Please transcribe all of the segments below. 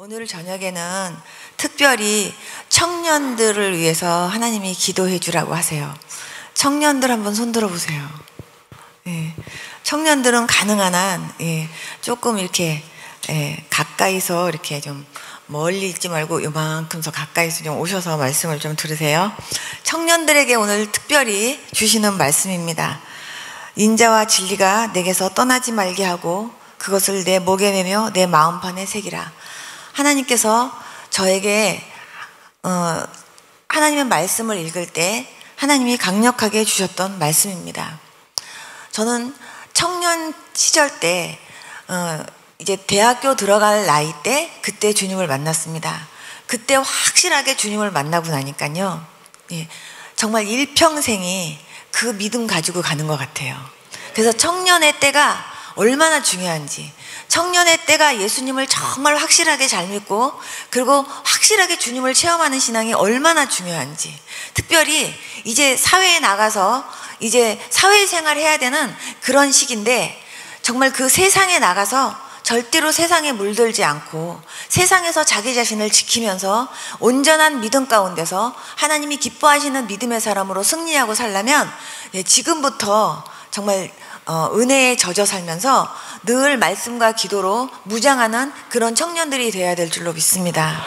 오늘 저녁에는 특별히 청년들을 위해서 하나님이 기도해 주라고 하세요. 청년들 한번 손 들어 보세요. 예, 청년들은 가능한 한 조금 이렇게 가까이서 이렇게 좀 멀리 있지 말고 요만큼서 가까이서 좀 오셔서 말씀을 좀 들으세요. 청년들에게 오늘 특별히 주시는 말씀입니다. 인자와 진리가 내게서 떠나지 말게 하고 그것을 내 목에 매며 내 마음판에 새기라. 하나님께서 저에게 하나님의 말씀을 읽을 때 하나님이 강력하게 주셨던 말씀입니다. 저는 청년 시절 때 이제 대학교 들어갈 나이 때 그때 주님을 만났습니다. 그때 확실하게 주님을 만나고 나니까요, 정말 일평생이 그 믿음 가지고 가는 것 같아요. 그래서 청년의 때가 얼마나 중요한지, 청년의 때가 예수님을 정말 확실하게 잘 믿고 그리고 확실하게 주님을 체험하는 신앙이 얼마나 중요한지, 특별히 이제 사회에 나가서 이제 사회생활 해야 되는 그런 시기인데 정말 그 세상에 나가서 절대로 세상에 물들지 않고 세상에서 자기 자신을 지키면서 온전한 믿음 가운데서 하나님이 기뻐하시는 믿음의 사람으로 승리하고 살려면 지금부터 정말 은혜에 젖어 살면서 늘 말씀과 기도로 무장하는 그런 청년들이 되어야 될 줄로 믿습니다.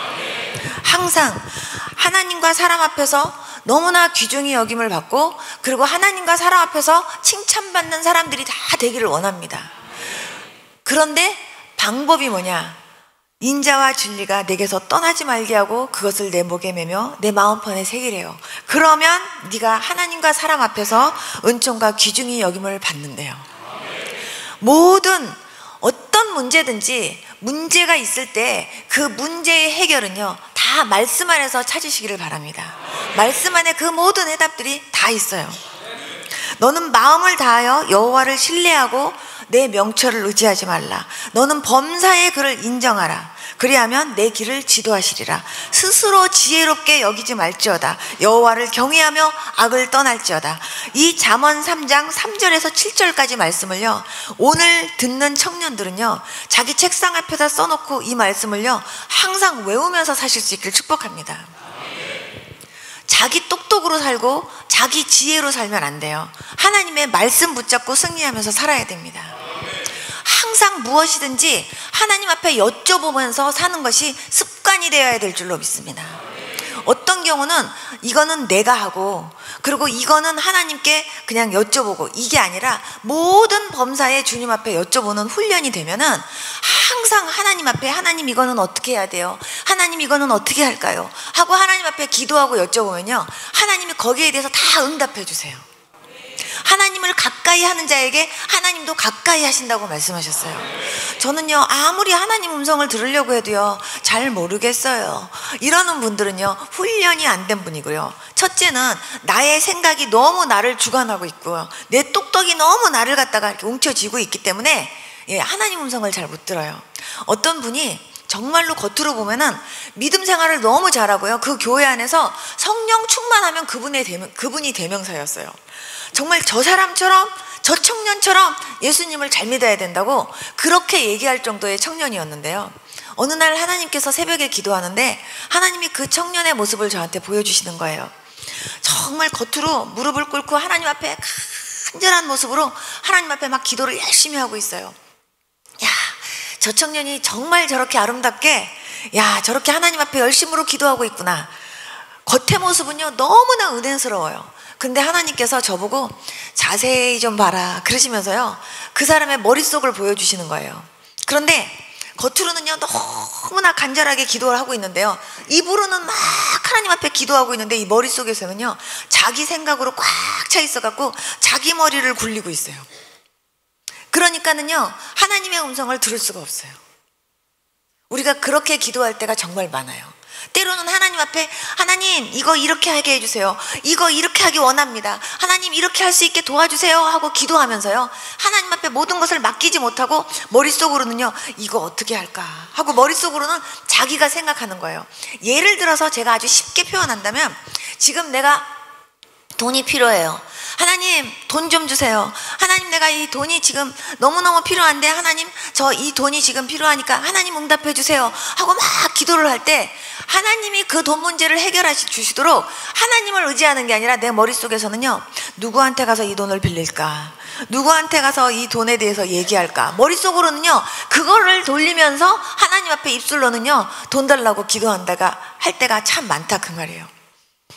항상 하나님과 사람 앞에서 너무나 귀중히 여김을 받고 그리고 하나님과 사람 앞에서 칭찬받는 사람들이 다 되기를 원합니다. 그런데 방법이 뭐냐? 인자와 진리가 내게서 떠나지 말게 하고 그것을 내 목에 매며 내 마음판에 새기래요. 그러면 네가 하나님과 사람 앞에서 은총과 귀중히 여김을 받는데요. 모든 어떤 문제든지 문제가 있을 때 그 문제의 해결은요 다 말씀 안에서 찾으시기를 바랍니다. 말씀 안에 그 모든 해답들이 다 있어요. 너는 마음을 다하여 여호와를 신뢰하고 내 명철을 의지하지 말라. 너는 범사의 그를 인정하라. 그리하면 내 길을 지도하시리라. 스스로 지혜롭게 여기지 말지어다. 여호와를 경외하며 악을 떠날지어다. 이 잠언 3장 3절에서 7절까지 말씀을요, 오늘 듣는 청년들은요 자기 책상 앞에다 써놓고 이 말씀을요 항상 외우면서 사실 수 있기를 축복합니다. 자기 똑똑으로 살고 자기 지혜로 살면 안 돼요. 하나님의 말씀 붙잡고 승리하면서 살아야 됩니다. 항상 무엇이든지 하나님 앞에 여쭤보면서 사는 것이 습관이 되어야 될 줄로 믿습니다. 어떤 경우는 이거는 내가 하고 그리고 이거는 하나님께 그냥 여쭤보고 이게 아니라 모든 범사에 주님 앞에 여쭤보는 훈련이 되면은 항상 하나님 앞에 하나님 이거는 어떻게 해야 돼요? 하나님 이거는 어떻게 할까요? 하고 하나님 앞에 기도하고 여쭤보면요 하나님이 거기에 대해서 다 응답해 주세요. 하나님을 가까이 하는 자에게 하나님도 가까이 하신다고 말씀하셨어요. 저는요 아무리 하나님 음성을 들으려고 해도요 잘 모르겠어요 이러는 분들은요 훈련이 안 된 분이고요. 첫째는 나의 생각이 너무 나를 주관하고 있고요, 내 똑똑이 너무 나를 갖다가 이렇게 움켜쥐고 있기 때문에 하나님 음성을 잘 못 들어요. 어떤 분이 정말로 겉으로 보면은 믿음 생활을 너무 잘하고요, 그 교회 안에서 성령 충만하면 그분이 대명사였어요. 정말 저 사람처럼 저 청년처럼 예수님을 잘 믿어야 된다고 그렇게 얘기할 정도의 청년이었는데요, 어느 날 하나님께서 새벽에 기도하는데 하나님이 그 청년의 모습을 저한테 보여주시는 거예요. 정말 겉으로 무릎을 꿇고 하나님 앞에 간절한 모습으로 하나님 앞에 막 기도를 열심히 하고 있어요. 야, 저 청년이 정말 저렇게 아름답게 저렇게 하나님 앞에 열심으로 기도하고 있구나. 겉의 모습은요 너무나 은혜스러워요. 근데 하나님께서 저보고 자세히 좀 봐라 그러시면서요 그 사람의 머릿속을 보여주시는 거예요. 그런데 겉으로는요 너무나 간절하게 기도를 하고 있는데요, 입으로는 막 하나님 앞에 기도하고 있는데 이 머릿속에서는요 자기 생각으로 꽉 차 있어갖고 자기 머리를 굴리고 있어요. 그러니까는요 하나님의 음성을 들을 수가 없어요. 우리가 그렇게 기도할 때가 정말 많아요. 때로는 하나님 앞에 하나님 이거 이렇게 하게 해주세요, 이거 이렇게 하기 원합니다, 하나님 이렇게 할 수 있게 도와주세요 하고 기도하면서요 하나님 앞에 모든 것을 맡기지 못하고 머릿속으로는요 이거 어떻게 할까 하고 머릿속으로는 자기가 생각하는 거예요. 예를 들어서 제가 아주 쉽게 표현한다면 지금 내가 돈이 필요해요. 하나님 돈 좀 주세요. 하나님 내가 이 돈이 지금 너무너무 필요한데 하나님 저 이 돈이 지금 필요하니까 하나님 응답해 주세요 하고 막 기도를 할 때 하나님이 그 돈 문제를 해결해 주시도록 하나님을 의지하는 게 아니라 내 머릿속에서는요, 누구한테 가서 이 돈을 빌릴까, 누구한테 가서 이 돈에 대해서 얘기할까, 머릿속으로는요 그거를 돌리면서 하나님 앞에 입술로는요 돈 달라고 기도한다가 할 때가 참 많다 그 말이에요.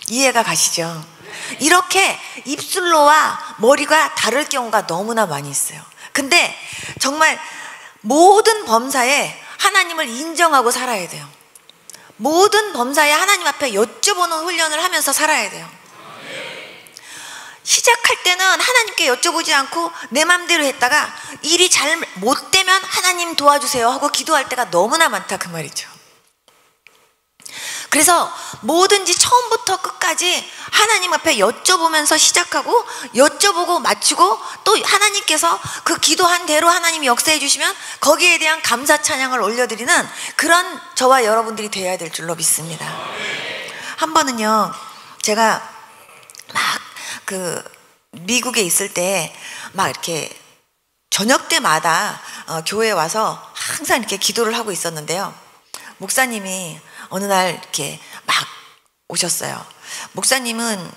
이해가 가시죠? 이렇게 입술로와 머리가 다를 경우가 너무나 많이 있어요. 근데 정말 모든 범사에 하나님을 인정하고 살아야 돼요. 모든 범사에 하나님 앞에 여쭤보는 훈련을 하면서 살아야 돼요. 시작할 때는 하나님께 여쭤보지 않고 내 맘대로 했다가 일이 잘 못 되면 하나님 도와주세요 하고 기도할 때가 너무나 많다 그 말이죠. 그래서 뭐든지 처음부터 끝까지 하나님 앞에 여쭤보면서 시작하고 여쭤보고 맞추고 또 하나님께서 그 기도한 대로 하나님이 역사해 주시면 거기에 대한 감사 찬양을 올려드리는 그런 저와 여러분들이 되어야 될 줄로 믿습니다. 한 번은요, 제가 막 미국에 있을 때 막 이렇게 저녁 때마다 교회에 와서 항상 이렇게 기도를 하고 있었는데요. 목사님이 어느 날 이렇게 막 오셨어요. 목사님은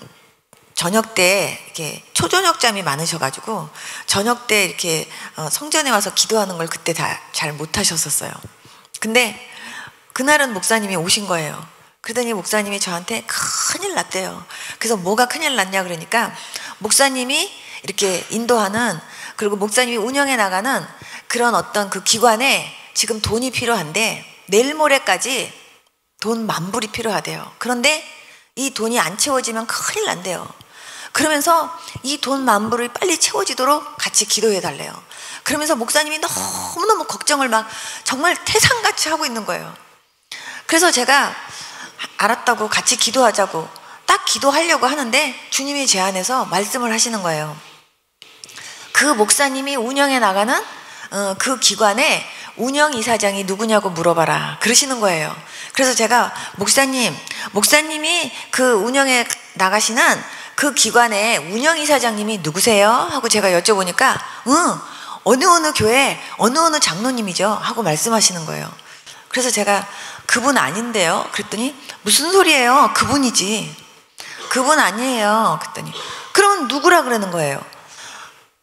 저녁 때 이렇게 초저녁잠이 많으셔가지고 저녁 때 이렇게 성전에 와서 기도하는 걸 그때 다 잘 못하셨었어요. 근데 그날은 목사님이 오신 거예요. 그러더니 목사님이 저한테 큰일 났대요. 그래서 뭐가 큰일 났냐 그러니까 목사님이 이렇게 인도하는, 그리고 목사님이 운영해 나가는 그런 어떤 그 기관에 지금 돈이 필요한데 내일 모레까지 돈 10,000불이 필요하대요. 그런데 이 돈이 안 채워지면 큰일 난대요. 그러면서 이 돈 10,000불이 빨리 채워지도록 같이 기도해 달래요. 그러면서 목사님이 너무너무 걱정을 막 정말 태산같이 하고 있는 거예요. 그래서 제가 알았다고 같이 기도하자고 딱 기도하려고 하는데 주님이 제 안에서 말씀을 하시는 거예요. 그 목사님이 운영해 나가는 그 기관의 운영이사장이 누구냐고 물어봐라 그러시는 거예요. 그래서 제가 목사님이 그 운영에 나가시는 그 기관의 운영이사장님이 누구세요? 하고 제가 여쭤보니까 어느 교회 어느 장로님이죠 하고 말씀하시는 거예요. 그래서 제가 그분 아닌데요 그랬더니 무슨 소리예요? 그분이지. 그분 아니에요 그랬더니 그럼 누구라 그러는 거예요.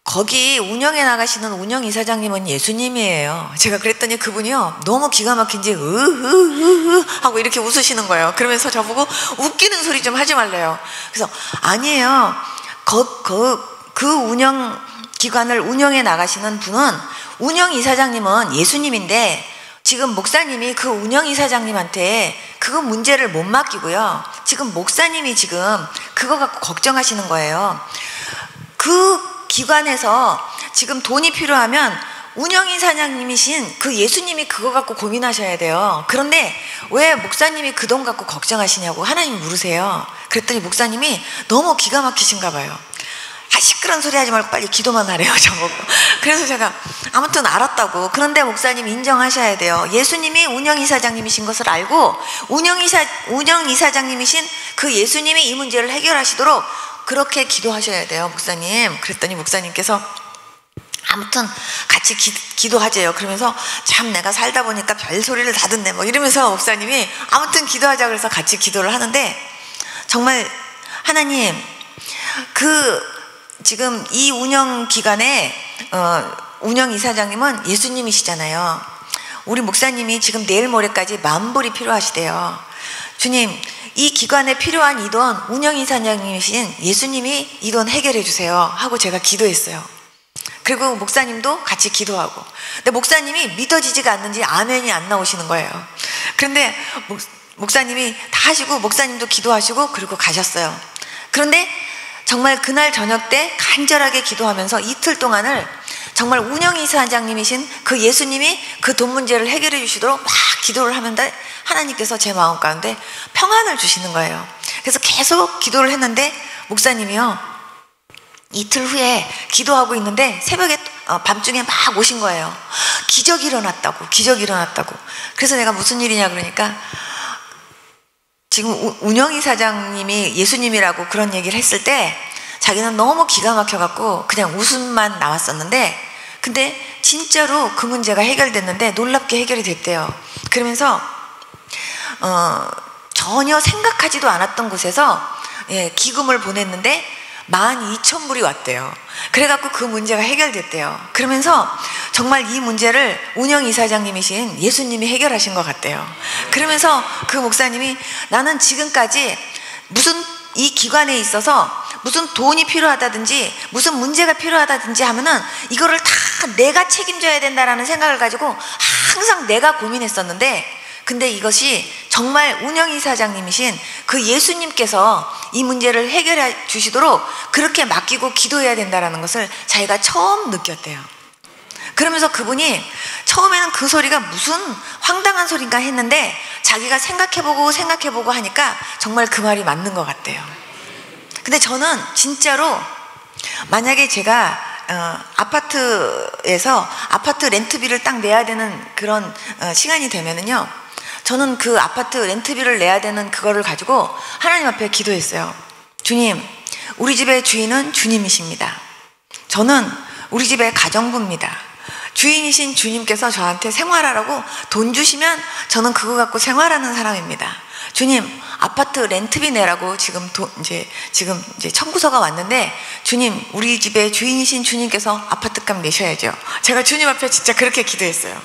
거기 운영에 나가시는 운영이사장님은 예수님이에요. 제가 그랬더니 그분이요 너무 기가 막힌지 하고 이렇게 웃으시는 거예요. 그러면서 저보고 웃기는 소리 좀 하지 말래요. 그래서 아니에요. 그 운영기관을 운영해 나가시는 분은 운영이사장님은 예수님인데 지금 목사님이 그 운영이사장님한테 그거 문제를 못 맡기고요. 지금 목사님이 지금 그거 갖고 걱정하시는 거예요. 그 기관에서 지금 돈이 필요하면 운영이사장님이신 그 예수님이 그거 갖고 고민하셔야 돼요. 그런데 왜 목사님이 그 돈 갖고 걱정하시냐고 하나님 물으세요. 그랬더니 목사님이 너무 기가 막히신가 봐요. 시끄러운 소리 하지 말고 빨리 기도만 하래요 저보고. 그래서 제가 아무튼 알았다고. 그런데 목사님 인정하셔야 돼요. 예수님이 운영이사장님이신 것을 알고 운영이사장님이신 그 예수님이 이 문제를 해결하시도록 그렇게 기도하셔야 돼요 목사님. 그랬더니 목사님께서 아무튼 같이 기도하재요. 그러면서 참 내가 살다 보니까 별소리를 다 듣네 뭐 이러면서 목사님이 아무튼 기도하자 그래서 같이 기도를 하는데 정말 하나님 지금 이 운영기관의 운영이사장님은 예수님이시잖아요. 우리 목사님이 지금 내일 모레까지 10,000불이 필요하시대요. 주님 이 기관에 필요한 이 돈 운영이사장님이신 예수님이 이 돈 해결해 주세요 하고 제가 기도했어요. 그리고 목사님도 같이 기도하고. 근데 목사님이 믿어지지가 않는지 아멘이 안 나오시는 거예요. 그런데 목사님이 다 하시고 목사님도 기도하시고 그리고 가셨어요. 그런데 정말 그날 저녁 때 간절하게 기도하면서 이틀 동안을 정말 운영이사장님이신 그 예수님이 그 돈 문제를 해결해 주시도록 막 기도를 하는데 하나님께서 제 마음 가운데 평안을 주시는 거예요. 그래서 계속 기도를 했는데 목사님이요 이틀 후에 기도하고 있는데 새벽에 밤중에 막 오신 거예요. 기적이 일어났다고. 그래서 내가 무슨 일이냐 그러니까 지금 운영이사장님이 예수님이라고 그런 얘기를 했을 때 자기는 너무 기가 막혀갖고 그냥 웃음만 나왔었는데, 근데 진짜로 그 문제가 해결됐는데 놀랍게 해결이 됐대요. 그러면서 전혀 생각하지도 않았던 곳에서 기금을 보냈는데 12,000불이 왔대요. 그래갖고 그 문제가 해결됐대요. 그러면서 정말 이 문제를 운영이사장님이신 예수님이 해결하신 것 같대요. 그러면서 그 목사님이 나는 지금까지 무슨 이 기관에 있어서 무슨 돈이 필요하다든지 무슨 문제가 필요하다든지 하면은 이거를 다 내가 책임져야 된다라는 생각을 가지고 항상 내가 고민했었는데, 근데 이것이 정말 운영이사장님이신 그 예수님께서 이 문제를 해결해 주시도록 그렇게 맡기고 기도해야 된다라는 것을 자기가 처음 느꼈대요. 그러면서 그분이 처음에는 그 소리가 무슨 황당한 소린가 했는데 자기가 생각해보고 하니까 정말 그 말이 맞는 것 같대요. 근데 저는 진짜로 만약에 제가 아파트에서 아파트 렌트비를 딱 내야 되는 그런 시간이 되면은요, 저는 그 아파트 렌트비를 내야 되는 그거를 가지고 하나님 앞에 기도했어요. 주님, 우리 집의 주인은 주님이십니다. 저는 우리 집의 가정부입니다. 주인이신 주님께서 저한테 생활하라고 돈 주시면 저는 그거 갖고 생활하는 사람입니다. 주님, 아파트 렌트비 내라고 지금 청구서가 왔는데, 주님, 우리 집의 주인이신 주님께서 아파트값 내셔야죠. 제가 주님 앞에 진짜 그렇게 기도했어요.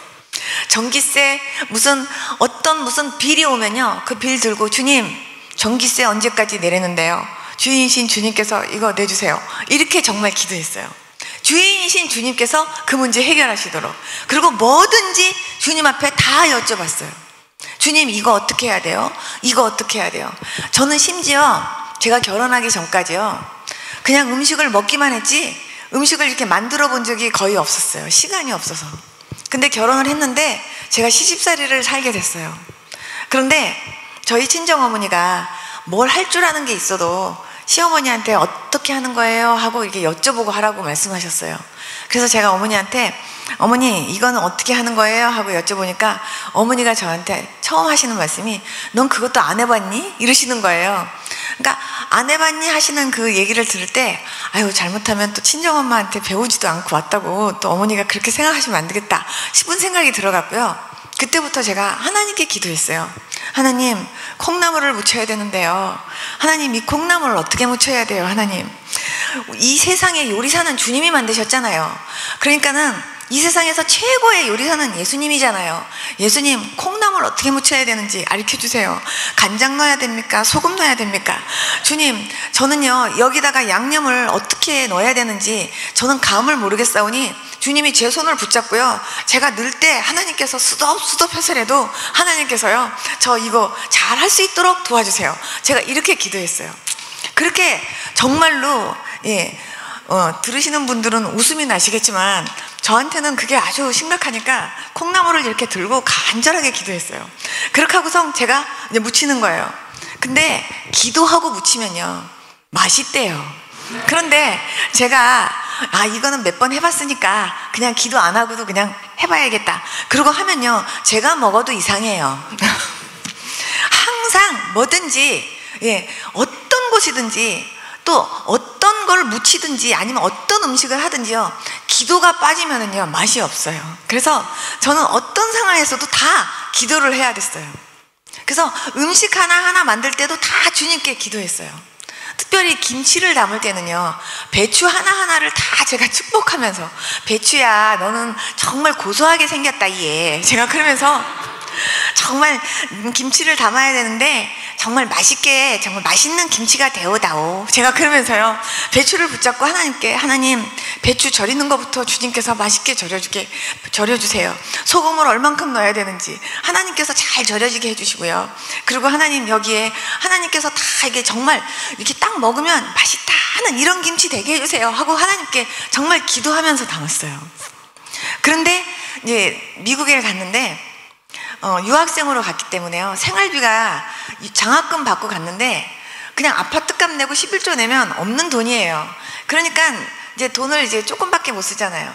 전기세 무슨 빌이 오면요, 그 빌 들고 주님, 전기세 언제까지 내리는데요, 주인이신 주님께서 이거 내주세요. 이렇게 정말 기도했어요. 주인이신 주님께서 그 문제 해결하시도록. 그리고 뭐든지 주님 앞에 다 여쭤봤어요. 주님, 이거 어떻게 해야 돼요? 이거 어떻게 해야 돼요? 저는 심지어 제가 결혼하기 전까지요, 그냥 음식을 먹기만 했지 음식을 이렇게 만들어 본 적이 거의 없었어요. 시간이 없어서. 근데 결혼을 했는데 제가 시집살이를 살게 됐어요. 그런데 저희 친정어머니가 뭘 할 줄 아는 게 있어도 시어머니한테 어떻게 하는 거예요? 하고 이렇게 여쭤보고 하라고 말씀하셨어요. 그래서 제가 어머니한테 어머니, 이거는 어떻게 하는 거예요? 하고 여쭤보니까 어머니가 저한테 처음 하시는 말씀이 넌 그것도 안 해봤니? 이러시는 거예요. 그러니까 안 해봤니? 하시는 그 얘기를 들을 때 아유, 잘못하면 또 친정엄마한테 배우지도 않고 왔다고 또 어머니가 그렇게 생각하시면 안 되겠다 싶은 생각이 들어갔고요. 그때부터 제가 하나님께 기도했어요. 하나님, 콩나물을 무쳐야 되는데요, 하나님, 이 콩나물을 어떻게 무쳐야 돼요? 하나님, 이 세상에 요리사는 주님이 만드셨잖아요. 그러니까는 이 세상에서 최고의 요리사는 예수님이잖아요. 예수님, 콩나물 어떻게 무쳐야 되는지 가르쳐주세요. 간장 넣어야 됩니까? 소금 넣어야 됩니까? 주님, 저는요, 여기다가 양념을 어떻게 넣어야 되는지 저는 감을 모르겠사오니 주님이 제 손을 붙잡고요, 제가 넣을 때 하나님께서 수덥수덥 해서라도 하나님께서요, 저 이거 잘 할 수 있도록 도와주세요. 제가 이렇게 기도했어요. 그렇게 정말로 들으시는 분들은 웃음이 나시겠지만 저한테는 그게 아주 심각하니까 콩나물을 이렇게 들고 간절하게 기도했어요. 그렇게 하고서 제가 이제 무치는 거예요. 근데 기도하고 무치면요, 맛있대요. 그런데 제가 이거는 몇 번 해봤으니까 그냥 기도 안 하고도 그냥 해봐야겠다 그러고 하면요, 제가 먹어도 이상해요. 항상 뭐든지 어떤 곳이든지 또 어떤 걸 무치든지 아니면 어떤 음식을 하든지요, 기도가 빠지면은요 맛이 없어요. 그래서 저는 어떤 상황에서도 다 기도를 해야 됐어요. 그래서 음식 하나하나 만들 때도 다 주님께 기도했어요. 특별히 김치를 담을 때는요, 배추 하나하나를 다 제가 축복하면서 배추야, 너는 정말 고소하게 생겼다 얘, 제가 그러면서 정말 김치를 담아야 되는데 정말 맛있게, 정말 맛있는 김치가 되오다오, 제가 그러면서요 배추를 붙잡고 하나님께, 하나님, 배추 절이는 것부터 주님께서 맛있게 절여주세요. 소금을 얼만큼 넣어야 되는지 하나님께서 잘 절여지게 해주시고요. 그리고 하나님, 여기에 하나님께서 다 이게 정말 이렇게 딱 먹으면 맛있다 하는 이런 김치 되게 해주세요 하고 하나님께 정말 기도하면서 담았어요. 그런데 이제 미국에 갔는데 유학생으로 갔기 때문에요, 생활비가 장학금 받고 갔는데 그냥 아파트값 내고 11조 내면 없는 돈이에요. 그러니까 이제 돈을 이제 조금밖에 못 쓰잖아요.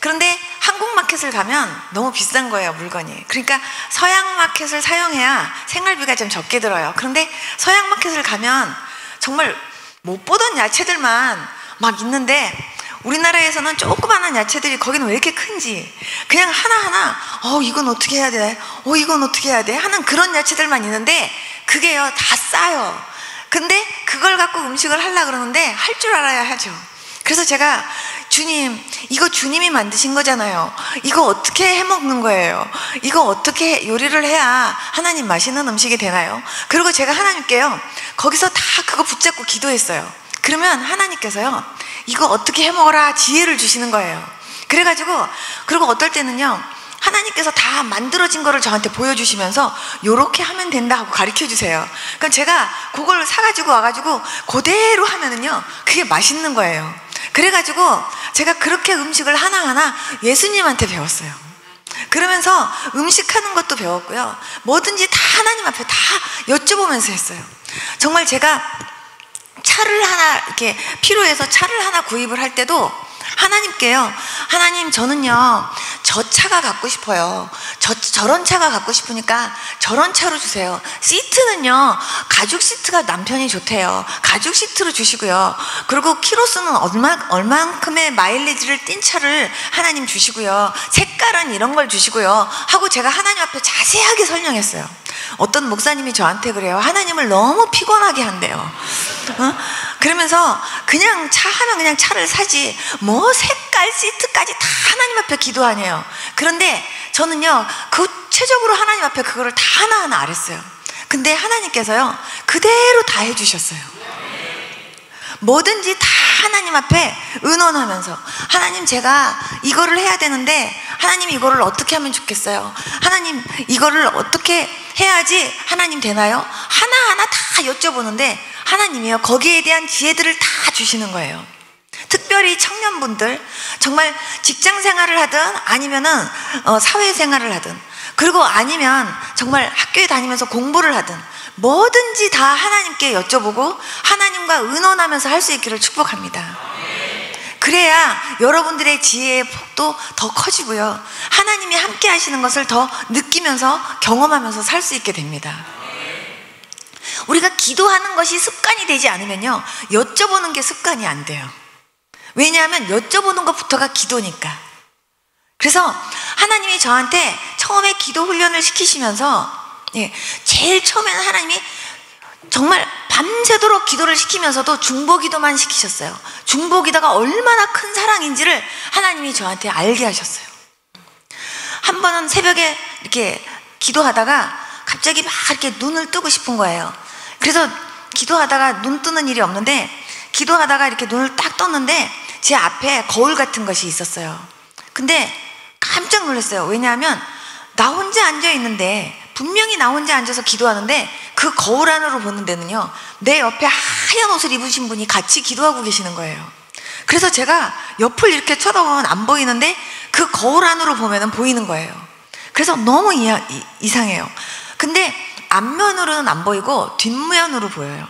그런데 한국 마켓을 가면 너무 비싼 거예요, 물건이. 그러니까 서양 마켓을 사용해야 생활비가 좀 적게 들어요. 그런데 서양 마켓을 가면 정말 못 보던 야채들만 막 있는데 우리나라에서는 조그마한 야채들이 거기는 왜 이렇게 큰지 그냥 하나하나 이건 어떻게 해야 돼? 이건 어떻게 해야 돼? 하는 그런 야채들만 있는데 그게요 다 싸요. 근데 그걸 갖고 음식을 하려고 그러는데 할 줄 알아야 하죠. 그래서 제가 주님, 이거 주님이 만드신 거잖아요. 이거 어떻게 해 먹는 거예요? 이거 어떻게 요리를 해야 하나님 맛있는 음식이 되나요? 그리고 제가 하나님께요 거기서 다 그거 붙잡고 기도했어요. 그러면 하나님께서요 이거 어떻게 해 먹어라 지혜를 주시는 거예요. 그래가지고 그리고 어떨 때는요 하나님께서 다 만들어진 거를 저한테 보여주시면서 요렇게 하면 된다 하고 가르쳐 주세요. 그럼 제가 그걸 사가지고 와가지고 그대로 하면은요 그게 맛있는 거예요. 그래가지고 제가 그렇게 음식을 하나하나 예수님한테 배웠어요. 그러면서 음식하는 것도 배웠고요. 뭐든지 다 하나님 앞에 다 여쭤보면서 했어요. 정말 제가 차를 하나 이렇게 필요해서 차를 하나 구입을 할 때도 하나님께요 하나님 저는요 저 차가 갖고 싶어요. 저런 차가 갖고 싶으니까 저런 차로 주세요. 시트는요 가죽 시트가 남편이 좋대요. 가죽 시트로 주시고요. 그리고 키로수는 얼만큼의 마일리지를 띈 차를 하나님 주시고요. 색깔은 이런 걸 주시고요 하고 제가 하나님 앞에 자세하게 설명했어요. 어떤 목사님이 저한테 그래요. 하나님을 너무 피곤하게 한대요. 그러면서 그냥 차 하면 그냥 차를 사지 뭐 색깔 시트까지 다 하나님 앞에 기도하네요. 그런데 저는요 구체적으로 하나님 앞에 그거를 다 하나하나 알았어요. 근데 하나님께서요 그대로 다 해주셨어요. 뭐든지 다 하나님 앞에 의논하면서 하나님 제가 이거를 해야 되는데 하나님 이거를 어떻게 하면 좋겠어요? 하나님 이거를 어떻게 해야지 하나님 되나요? 하나하나 다 여쭤보는데 하나님이요 거기에 대한 지혜들을 다 주시는 거예요. 특별히 청년분들 정말 직장 생활을 하든 아니면은 사회 생활을 하든 그리고 아니면 정말 학교에 다니면서 공부를 하든 뭐든지 다 하나님께 여쭤보고 하나님과 의논하면서 할 수 있기를 축복합니다. 그래야 여러분들의 지혜의 폭도 더 커지고요 하나님이 함께 하시는 것을 더 느끼면서 경험하면서 살 수 있게 됩니다. 우리가 기도하는 것이 습관이 되지 않으면요 여쭤보는 게 습관이 안 돼요. 왜냐하면 여쭤보는 것부터가 기도니까. 그래서 하나님이 저한테 처음에 기도 훈련을 시키시면서 제일 처음에는 하나님이 정말 밤새도록 기도를 시키면서도 중보기도만 시키셨어요. 중보기도가 얼마나 큰 사랑인지를 하나님이 저한테 알게 하셨어요. 한 번은 새벽에 이렇게 기도하다가 갑자기 막 이렇게 눈을 뜨고 싶은 거예요. 그래서 기도하다가 눈 뜨는 일이 없는데 기도하다가 이렇게 눈을 딱 떴는데 제 앞에 거울 같은 것이 있었어요. 근데 깜짝 놀랐어요. 왜냐하면 나 혼자 앉아 있는데 분명히 나 혼자 앉아서 기도하는데 그 거울 안으로 보는 데는요 내 옆에 하얀 옷을 입으신 분이 같이 기도하고 계시는 거예요. 그래서 제가 옆을 이렇게 쳐다보면 안 보이는데 그 거울 안으로 보면은 보이는 거예요. 그래서 너무 이상해요. 근데 앞면으로는 안 보이고 뒷면으로 보여요.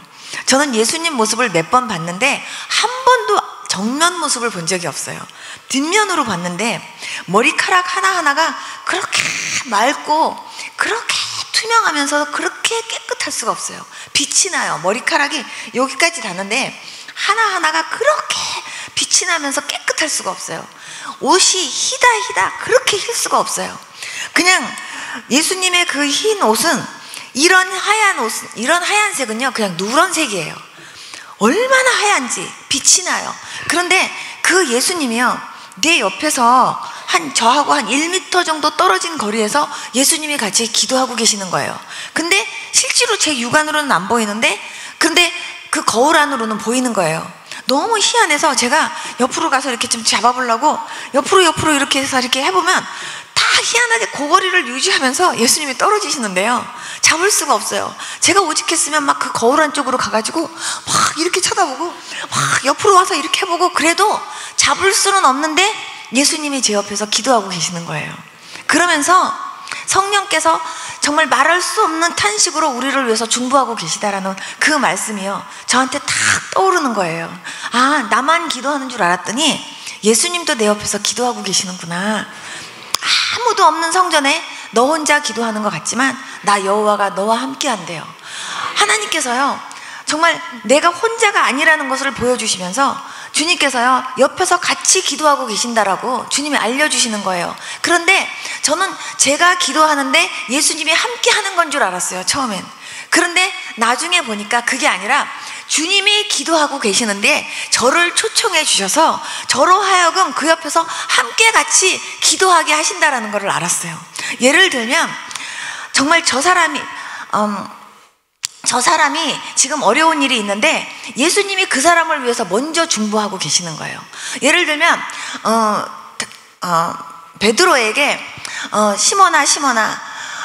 저는 예수님 모습을 몇 번 봤는데 한 번도 정면 모습을 본 적이 없어요. 뒷면으로 봤는데 머리카락 하나하나가 그렇게 맑고 그렇게 투명하면서 그렇게 깨끗할 수가 없어요. 빛이 나요. 머리카락이 여기까지 닿는데 하나하나가 그렇게 빛이 나면서 깨끗할 수가 없어요. 옷이 희다 그렇게 힐 수가 없어요. 그냥 예수님의 그 흰 옷은 이런 하얀색은요 그냥 누런색이에요. 얼마나 하얀지 빛이 나요. 그런데 그 예수님이요 내 옆에서 저하고 한 1m 정도 떨어진 거리에서 예수님이 같이 기도하고 계시는 거예요. 근데 실제로 제 육안으로는 안 보이는데 근데 그 거울 안으로는 보이는 거예요. 너무 희한해서 제가 옆으로 가서 이렇게 좀 잡아보려고 옆으로 이렇게 해서 이렇게 해보면 다 희한하게 고거리를 유지하면서 예수님이 떨어지시는데요 잡을 수가 없어요. 제가 오직했으면 막 그 거울 안쪽으로 가가지고 막 이렇게 쳐다보고 막 옆으로 와서 이렇게 해보고 그래도 잡을 수는 없는데 예수님이 제 옆에서 기도하고 계시는 거예요. 그러면서 성령께서 정말 말할 수 없는 탄식으로 우리를 위해서 중보하고 계시다라는 그 말씀이요 저한테 탁 떠오르는 거예요. 아, 나만 기도하는 줄 알았더니 예수님도 내 옆에서 기도하고 계시는구나. 아무도 없는 성전에 너 혼자 기도하는 것 같지만 나 여호와가 너와 함께 한대요. 하나님께서요 정말 내가 혼자가 아니라는 것을 보여주시면서 주님께서요 옆에서 같이 기도하고 계신다라고 주님이 알려주시는 거예요. 그런데 저는 제가 기도하는데 예수님이 함께 하는 건 줄 알았어요, 처음엔. 그런데 나중에 보니까 그게 아니라 주님이 기도하고 계시는데 저를 초청해 주셔서 저로 하여금 그 옆에서 함께 같이 기도하게 하신다라는 걸 알았어요. 예를 들면 정말 저 사람이 지금 어려운 일이 있는데 예수님이 그 사람을 위해서 먼저 중보하고 계시는 거예요. 예를 들면 베드로에게 시몬아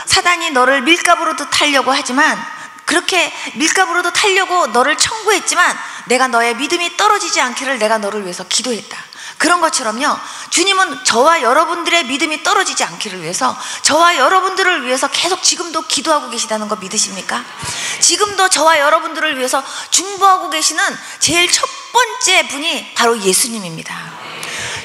사단이 너를 밀가부로도 타려고 하지만 그렇게 밀가부로도 타려고 너를 청구했지만 내가 너의 믿음이 떨어지지 않기를 내가 너를 위해서 기도했다. 그런 것처럼요, 주님은 저와 여러분들의 믿음이 떨어지지 않기를 위해서 저와 여러분들을 위해서 계속 지금도 기도하고 계시다는 거 믿으십니까? 지금도 저와 여러분들을 위해서 중보하고 계시는 제일 첫 번째 분이 바로 예수님입니다.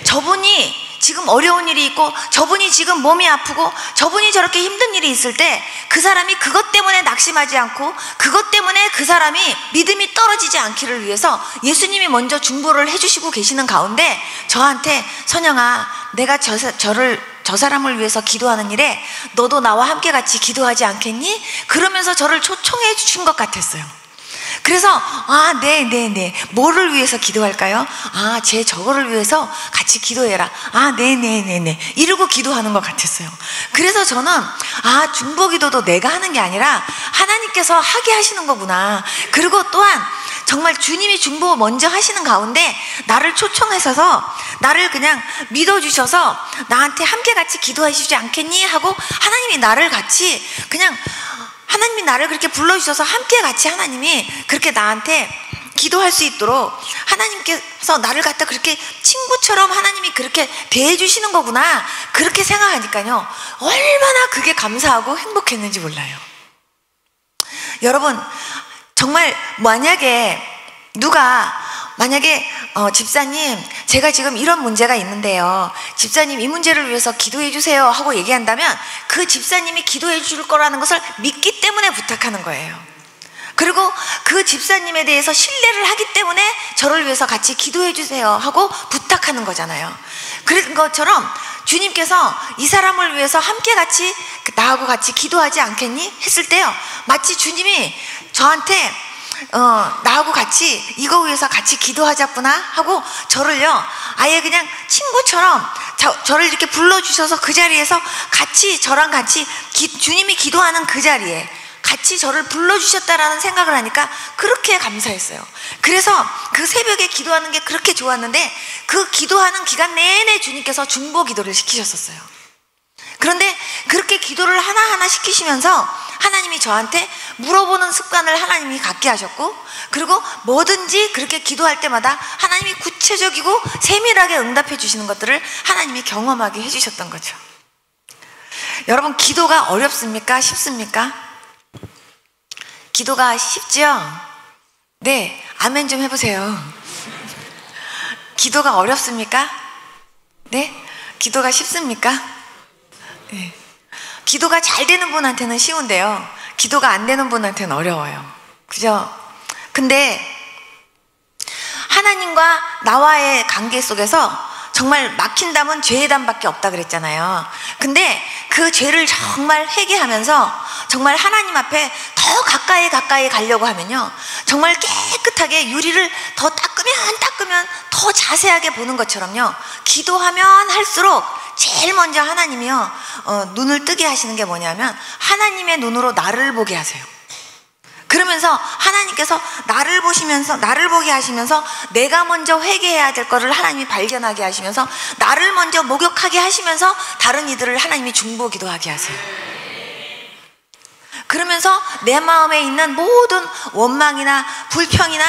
저분이 지금 어려운 일이 있고 저분이 지금 몸이 아프고 저분이 저렇게 힘든 일이 있을 때 그 사람이 그것 때문에 낙심하지 않고 그것 때문에 그 사람이 믿음이 떨어지지 않기를 위해서 예수님이 먼저 중보를 해주시고 계시는 가운데 저한테 선영아, 내가 저 사람을 위해서 기도하는 일에 너도 나와 함께 같이 기도하지 않겠니? 그러면서 저를 초청해 주신 것 같았어요. 그래서 네. 뭐를 위해서 기도할까요? 제 저거를 위해서 같이 기도해라. 네. 이러고 기도하는 것 같았어요. 그래서 저는 중보기도도 내가 하는 게 아니라 하나님께서 하게 하시는 거구나. 그리고 또한 정말 주님이 중보 먼저 하시는 가운데 나를 초청하셔서 나를 그냥 믿어주셔서 나한테 함께 같이 기도하시지 않겠니? 하고 하나님이 나를 같이 그냥 하나님이 나를 그렇게 불러주셔서 함께 같이 하나님이 그렇게 나한테 기도할 수 있도록 하나님께서 나를 갖다 그렇게 친구처럼 하나님이 그렇게 대해주시는 거구나, 그렇게 생각하니까요 얼마나 그게 감사하고 행복했는지 몰라요. 여러분, 정말 만약에 집사님 제가 지금 이런 문제가 있는데요, 집사님 이 문제를 위해서 기도해 주세요 하고 얘기한다면 그 집사님이 기도해 줄 거라는 것을 믿기 때문에 부탁하는 거예요. 그리고 그 집사님에 대해서 신뢰를 하기 때문에 저를 위해서 같이 기도해 주세요 하고 부탁하는 거잖아요. 그런 것처럼 주님께서 이 사람을 위해서 함께 같이 나하고 같이 기도하지 않겠니? 했을 때요 마치 주님이 저한테 나하고 같이 이거 위해서 같이 기도하자꾸나 하고 저를요 아예 그냥 친구처럼 저를 이렇게 불러주셔서 그 자리에서 같이 저랑 같이 주님이 기도하는 그 자리에 같이 저를 불러주셨다라는 생각을 하니까 그렇게 감사했어요. 그래서 그 새벽에 기도하는 게 그렇게 좋았는데 그 기도하는 기간 내내 주님께서 중보 기도를 시키셨었어요. 그런데 그렇게 기도를 하나하나 시키시면서 하나님이 저한테 물어보는 습관을 하나님이 갖게 하셨고, 그리고 뭐든지 그렇게 기도할 때마다 하나님이 구체적이고 세밀하게 응답해 주시는 것들을 하나님이 경험하게 해주셨던 거죠. 여러분, 기도가 어렵습니까? 쉽습니까? 기도가 쉽지요? 네, 아멘 좀 해보세요. 기도가 어렵습니까? 네? 기도가 쉽습니까? 네. 기도가 잘 되는 분한테는 쉬운데요, 기도가 안 되는 분한테는 어려워요. 그죠? 근데 하나님과 나와의 관계 속에서 정말 막힌 담은 죄의 담밖에 없다 그랬잖아요. 근데 그 죄를 정말 회개하면서 정말 하나님 앞에 더 가까이 가려고 하면요, 정말 깨끗하게 유리를 더 닦으면 더 자세하게 보는 것처럼요, 기도하면 할수록 제일 먼저 하나님이요 눈을 뜨게 하시는 게 뭐냐면 하나님의 눈으로 나를 보게 하세요. 그러면서 하나님께서 나를 보게 하시면서 내가 먼저 회개해야 될 거를 하나님이 발견하게 하시면서 나를 먼저 목욕하게 하시면서 다른 이들을 하나님이 중보 기도하게 하세요. 그러면서 내 마음에 있는 모든 원망이나 불평이나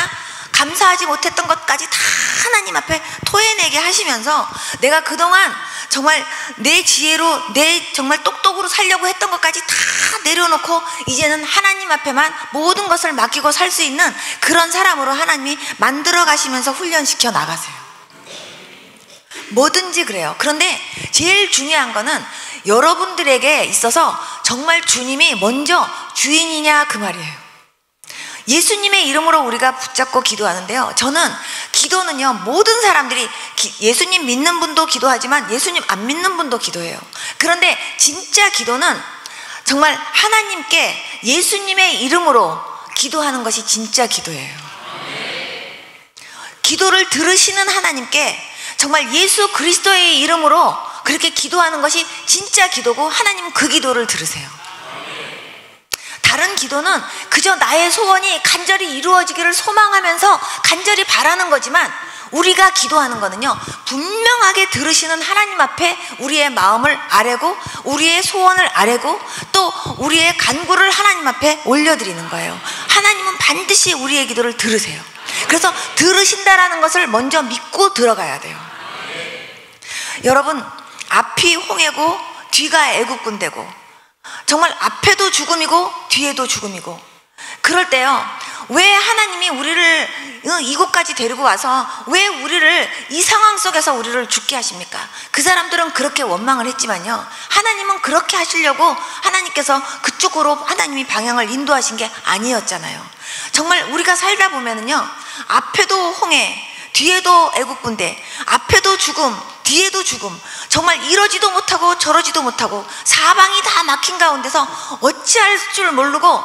감사하지 못했던 것까지 다 하나님 앞에 토해내게 하시면서 내가 그동안 정말 내 지혜로 내 정말 똑똑으로 살려고 했던 것까지 다 내려놓고 이제는 하나님 앞에만 모든 것을 맡기고 살 수 있는 그런 사람으로 하나님이 만들어 가시면서 훈련시켜 나가세요. 뭐든지 그래요. 그런데 제일 중요한 거는 여러분들에게 있어서 정말 주님이 먼저 주인이냐 그 말이에요. 예수님의 이름으로 우리가 붙잡고 기도하는데요, 저는 기도는요, 모든 사람들이 예수님 믿는 분도 기도하지만 예수님 안 믿는 분도 기도해요. 그런데 진짜 기도는 정말 하나님께 예수님의 이름으로 기도하는 것이 진짜 기도예요. 기도를 들으시는 하나님께 정말 예수 그리스도의 이름으로 그렇게 기도하는 것이 진짜 기도고, 하나님은 그 기도를 들으세요. 다른 기도는 그저 나의 소원이 간절히 이루어지기를 소망하면서 간절히 바라는 거지만, 우리가 기도하는 거는요, 분명하게 들으시는 하나님 앞에 우리의 마음을 아뢰고 우리의 소원을 아뢰고 또 우리의 간구를 하나님 앞에 올려드리는 거예요. 하나님은 반드시 우리의 기도를 들으세요. 그래서 들으신다라는 것을 먼저 믿고 들어가야 돼요. 여러분, 앞이 홍해고 뒤가 애국군대고, 정말 앞에도 죽음이고 뒤에도 죽음이고, 그럴 때요, 왜 하나님이 우리를 이곳까지 데리고 와서 왜 우리를 이 상황 속에서 우리를 죽게 하십니까? 그 사람들은 그렇게 원망을 했지만요, 하나님은 그렇게 하시려고 하나님께서 그쪽으로 하나님이 방향을 인도하신 게 아니었잖아요. 정말 우리가 살다 보면은요, 앞에도 홍해, 뒤에도 애국군대, 앞에도 죽음, 뒤에도 죽음, 정말 이러지도 못하고 저러지도 못하고 사방이 다 막힌 가운데서 어찌할 줄 모르고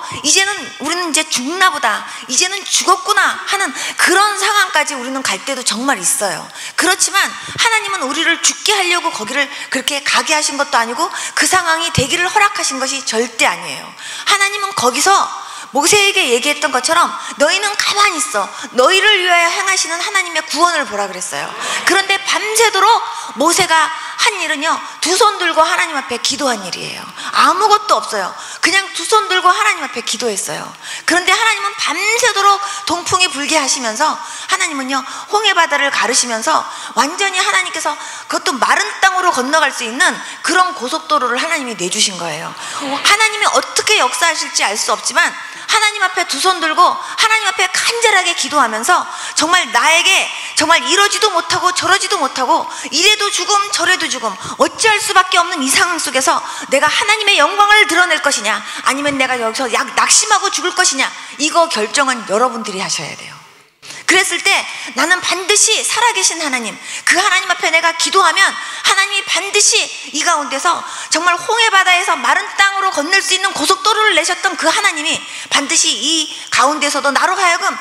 우리는 이제 죽나 보다, 이제는 죽었구나 하는 그런 상황까지 우리는 갈 때도 정말 있어요. 그렇지만 하나님은 우리를 죽게 하려고 거기를 그렇게 가게 하신 것도 아니고 그 상황이 되기를 허락하신 것이 절대 아니에요. 하나님은 거기서 모세에게 얘기했던 것처럼 너희는 가만히 있어, 너희를 위하여 행하시는 하나님의 구원을 보라 그랬어요. 그런데 밤새도록 모세가 한 일은요, 두 손 들고 하나님 앞에 기도한 일이에요. 아무것도 없어요. 그냥 두 손 들고 하나님 앞에 기도했어요. 그런데 하나님은 밤새도록 동풍이 불게 하시면서, 하나님은요, 홍해바다를 가르시면서 완전히 하나님께서 그것도 마른 땅으로 건너갈 수 있는 그런 고속도로를 하나님이 내주신 거예요. 하나님이 어떻게 역사하실지 알 수 없지만 하나님 앞에 두 손 들고 하나님 앞에 간절하게 기도하면서 정말 나에게 정말 이러지도 못하고 저러지도 못하고 이래도 죽음 저래도 죽음 어찌할 수밖에 없는 이 상황 속에서 내가 하나님의 영광을 드러낼 것이냐, 아니면 내가 여기서 낙심하고 죽을 것이냐, 이거 결정은 여러분들이 하셔야 돼요. 그랬을 때 나는 반드시 살아계신 하나님, 그 하나님 앞에 내가 기도하면 하나님이 반드시 이 가운데서 정말 홍해바다에서 마른 땅으로 건널 수 있는 고속도로를 내셨던 그 하나님이 반드시 이 가운데서도 나로 하여금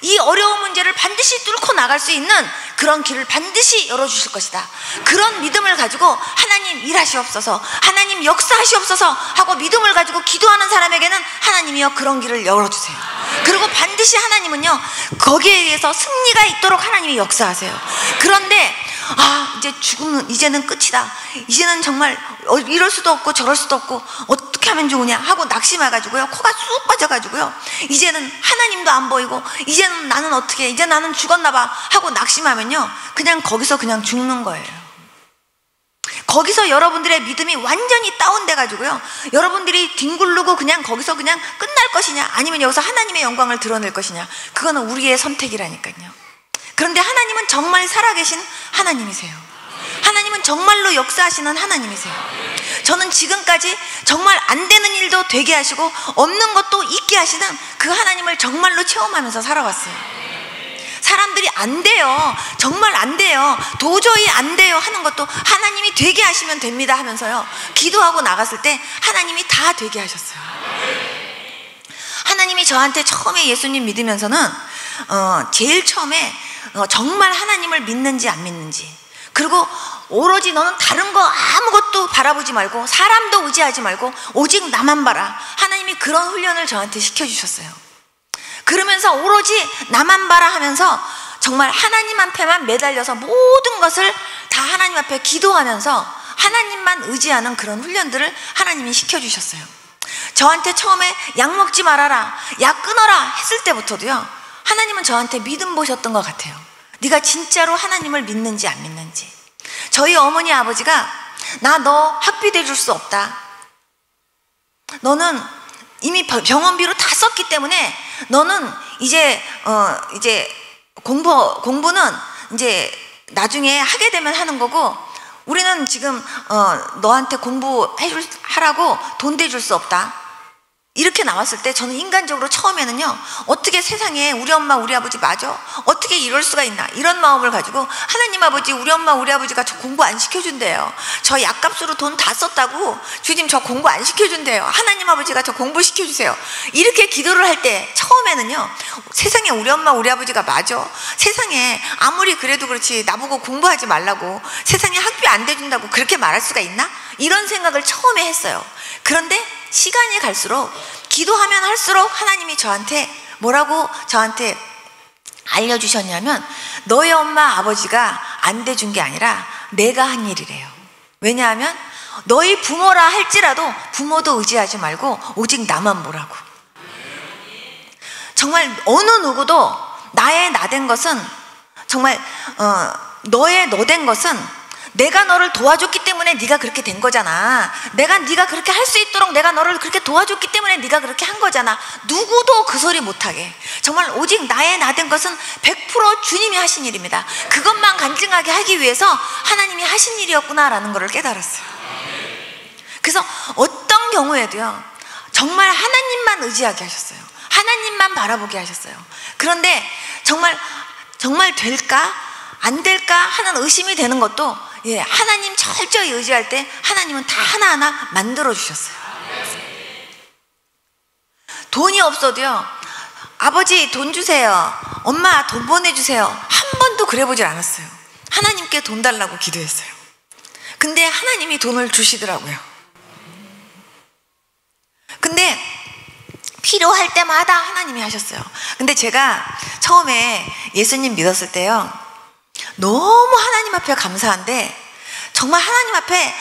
이 어려운 문제를 반드시 뚫고 나갈 수 있는 그런 길을 반드시 열어주실 것이다. 그런 믿음을 가지고 하나님 일하시옵소서, 하나님 역사하시옵소서 하고 믿음을 가지고 기도하는 사람에게는 하나님이여 그런 길을 열어주세요. 그리고 반드시 하나님은요, 거기에 의해서 승리가 있도록 하나님이 역사하세요. 그런데 이제 죽음은 이제는 끝이다, 이제는 정말 이럴 수도 없고 저럴 수도 없고 어떻게 하면 좋으냐 하고 낙심해가지고요, 코가 쑥 빠져가지고요, 이제는 하나님도 안 보이고 이제는 나는 어떻게, 이제 나는 죽었나봐 하고 낙심하면요, 그냥 거기서 그냥 죽는 거예요. 거기서 여러분들의 믿음이 완전히 다운돼가지고요, 여러분들이 뒹굴르고 그냥 거기서 그냥 끝날 것이냐, 아니면 여기서 하나님의 영광을 드러낼 것이냐, 그거는 우리의 선택이라니까요. 그런데 하나님은 정말 살아계신 하나님이세요. 하나님은 정말로 역사하시는 하나님이세요. 저는 지금까지 정말 안 되는 일도 되게 하시고 없는 것도 있게 하시는 그 하나님을 정말로 체험하면서 살아왔어요. 사람들이 안 돼요, 정말 안 돼요, 도저히 안 돼요 하는 것도 하나님이 되게 하시면 됩니다 하면서요, 기도하고 나갔을 때 하나님이 다 되게 하셨어요. 하나님이 저한테 처음에 예수님 믿으면서는 제일 처음에 정말 하나님을 믿는지 안 믿는지, 그리고 오로지 너는 다른 거 아무것도 바라보지 말고 사람도 의지하지 말고 오직 나만 봐라, 하나님이 그런 훈련을 저한테 시켜주셨어요. 그러면서 오로지 나만 봐라 하면서 정말 하나님한테만 매달려서 모든 것을 다 하나님 앞에 기도하면서 하나님만 의지하는 그런 훈련들을 하나님이 시켜주셨어요. 저한테 처음에 약 먹지 말아라, 약 끊어라 했을 때부터도요, 하나님은 저한테 믿음 보셨던 것 같아요. 네가 진짜로 하나님을 믿는지 안 믿는지. 저희 어머니 아버지가 나 너 학비 대줄 수 없다, 너는 이미 병원비로 다 썼기 때문에 너는 이제 공부는 이제 나중에 하게 되면 하는 거고, 우리는 지금 너한테 공부하라고 돈 대줄 수 없다, 이렇게 나왔을 때 저는 인간적으로 처음에는요, 어떻게 세상에 우리 엄마 우리 아버지 맞아? 어떻게 이럴 수가 있나, 이런 마음을 가지고 하나님 아버지 우리 엄마 우리 아버지가 저 공부 안 시켜준대요. 저 약값으로 돈 다 썼다고 주님 저 공부 안 시켜준대요. 하나님 아버지가 저 공부 시켜주세요. 이렇게 기도를 할 때 처음에는요, 세상에 우리 엄마 우리 아버지가 맞아? 세상에 아무리 그래도 그렇지 나보고 공부하지 말라고, 세상에 학비 안 대준다고 그렇게 말할 수가 있나? 이런 생각을 처음에 했어요. 그런데 시간이 갈수록, 기도하면 할수록 하나님이 저한테 뭐라고 저한테 알려주셨냐면, 너희 엄마 아버지가 안 대준 게 아니라 내가 한 일이래요. 왜냐하면 너희 부모라 할지라도 부모도 의지하지 말고 오직 나만 보라고. 정말 어느 누구도 나의 나된 것은, 정말 너의 너된 것은 내가 너를 도와줬기 때문에 네가 그렇게 된 거잖아. 네가 그렇게 할 수 있도록 내가 너를 그렇게 도와줬기 때문에 네가 그렇게 한 거잖아. 누구도 그 소리 못하게, 정말 오직 나의 나된 것은 100% 주님이 하신 일입니다. 그것만 간증하게 하기 위해서 하나님이 하신 일이었구나라는 것을 깨달았어요. 그래서 어떤 경우에도요, 정말 하나님만 의지하게 하셨어요. 하나님만 바라보게 하셨어요. 그런데 정말 될까 안 될까 하는 의심이 되는 것도, 하나님 철저히 의지할 때 하나님은 다 하나하나 만들어 주셨어요. 돈이 없어도요, 아버지 돈 주세요, 엄마 돈 보내주세요, 한 번도 그래 보질 않았어요. 하나님께 돈 달라고 기도했어요. 근데 하나님이 돈을 주시더라고요. 근데 필요할 때마다 하나님이 하셨어요. 근데 제가 처음에 예수님 믿었을 때요, 너무 하나님 앞에 감사한데, 정말 하나님 앞에